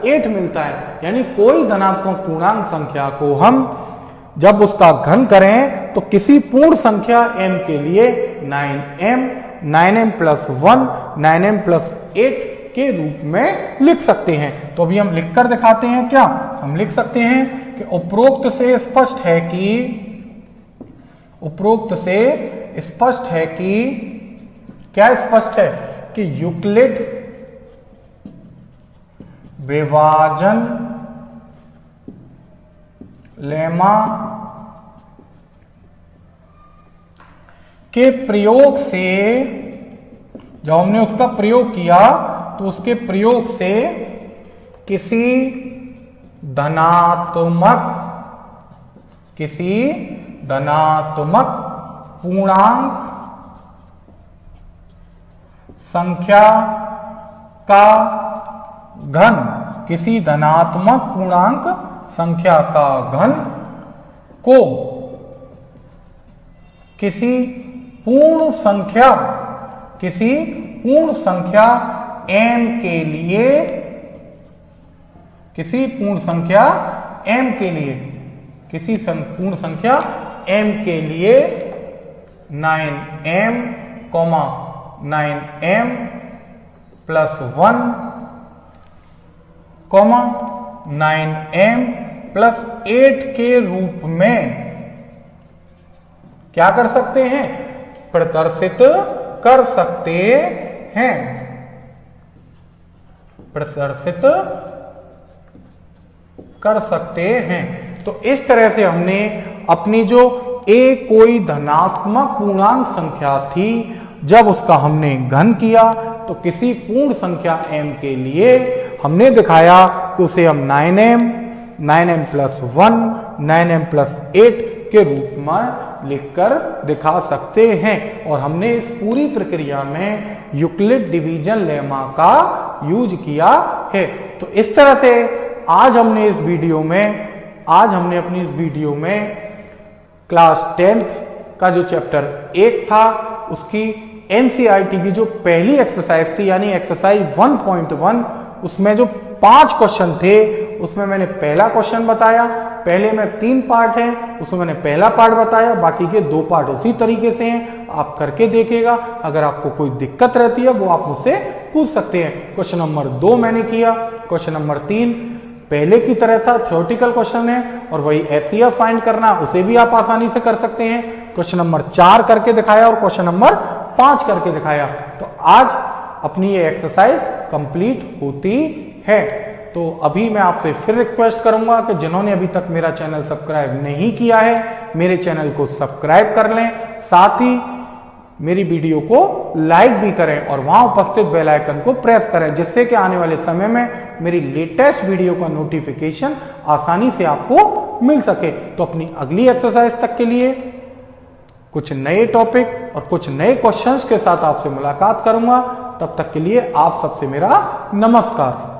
8 मिलता है। यानी कोई धनात्मक पूर्णांक संख्या को हम जब उसका घन करें तो किसी पूर्ण संख्या m के लिए 9m, 9m + 1, 9m + 8 के रूप में लिख सकते हैं। तो अभी हम लिखकर दिखाते हैं। क्या हम लिख सकते हैं कि उपरोक्त से स्पष्ट है कि क्या स्पष्ट है कि यूक्लिड विभाजन लेमा के प्रयोग से, जब हमने उसका प्रयोग किया तो उसके प्रयोग से किसी धनात्मक पूर्णांक संख्या का घन, किसी धनात्मक पूर्णांक संख्या का घन को किसी पूर्ण संख्या m के लिए, किसी पूर्ण संख्या m के लिए 9m, 9m + 1, 9m + 8 के रूप में क्या कर सकते हैं, प्रदर्शित कर सकते हैं, प्रदर्शित कर सकते हैं। तो इस तरह से हमने अपनी जो a कोई धनात्मक पूर्णांक संख्या थी, जब उसका हमने घन किया तो किसी पूर्ण संख्या m के लिए हमने दिखाया कि उसे हम 9m प्लस 1 9m प्लस 8 के रूप में लिखकर दिखा सकते हैं। और हमने इस पूरी प्रक्रिया में यूक्लिड डिवीजन लेमा का यूज किया है। तो इस तरह से आज हमने अपनी इस वीडियो में क्लास 10th का जो चैप्टर 1 था उसकी एनसीईआरटी की जो पहली एक्सरसाइज थी यानी एक्सरसाइज 1.1, उसमें जो 5 क्वेश्चन थे उसमें मैंने पहला क्वेश्चन बताया। पहले में 3 पार्ट हैं, उसमें मैंने पहला पार्ट बताया, बाकी के 2 पार्ट उसी तरीके से हैं। आप करके देखिएगा। अगर आपको कोई दिक्कत रहती है वो आप मुझसे पूछ सकते हैं। क्वेश्चन नंबर 2 मैंने किया। क्वेश्चन नंबर 3 पहले की तरह था, थ्योरेटिकल क्वेश्चन है और वही एचसीएफ फाइंड करना, उसे भी आप आसानी से कर सकते हैं। क्वेश्चन नंबर 4 करके दिखाया और क्वेश्चन नंबर 5 करके दिखाया। तो आज अपनी ये एक्सरसाइज कंप्लीट होती है। तो अभी मैं आपसे फिर रिक्वेस्ट करूंगा कि जिन्होंने अभी तक मेरा चैनल सब्सक्राइब नहीं किया है, मेरे चैनल को सब्सक्राइब कर लें, साथ ही मेरी वीडियो को लाइक भी करें और वहां उपस्थित बेल आइकन को प्रेस करें, जिससे कि आने वाले समय में मेरी लेटेस्ट वीडियो का नोटिफिकेशन आसानी से आपको मिल सके। तो अपनी अगली एक्सरसाइज तक के लिए कुछ नए टॉपिक और कुछ नए क्वेश्चंस के साथ आपसे मुलाकात करूंगा। तब तक के लिए आप सबसे मेरा नमस्कार।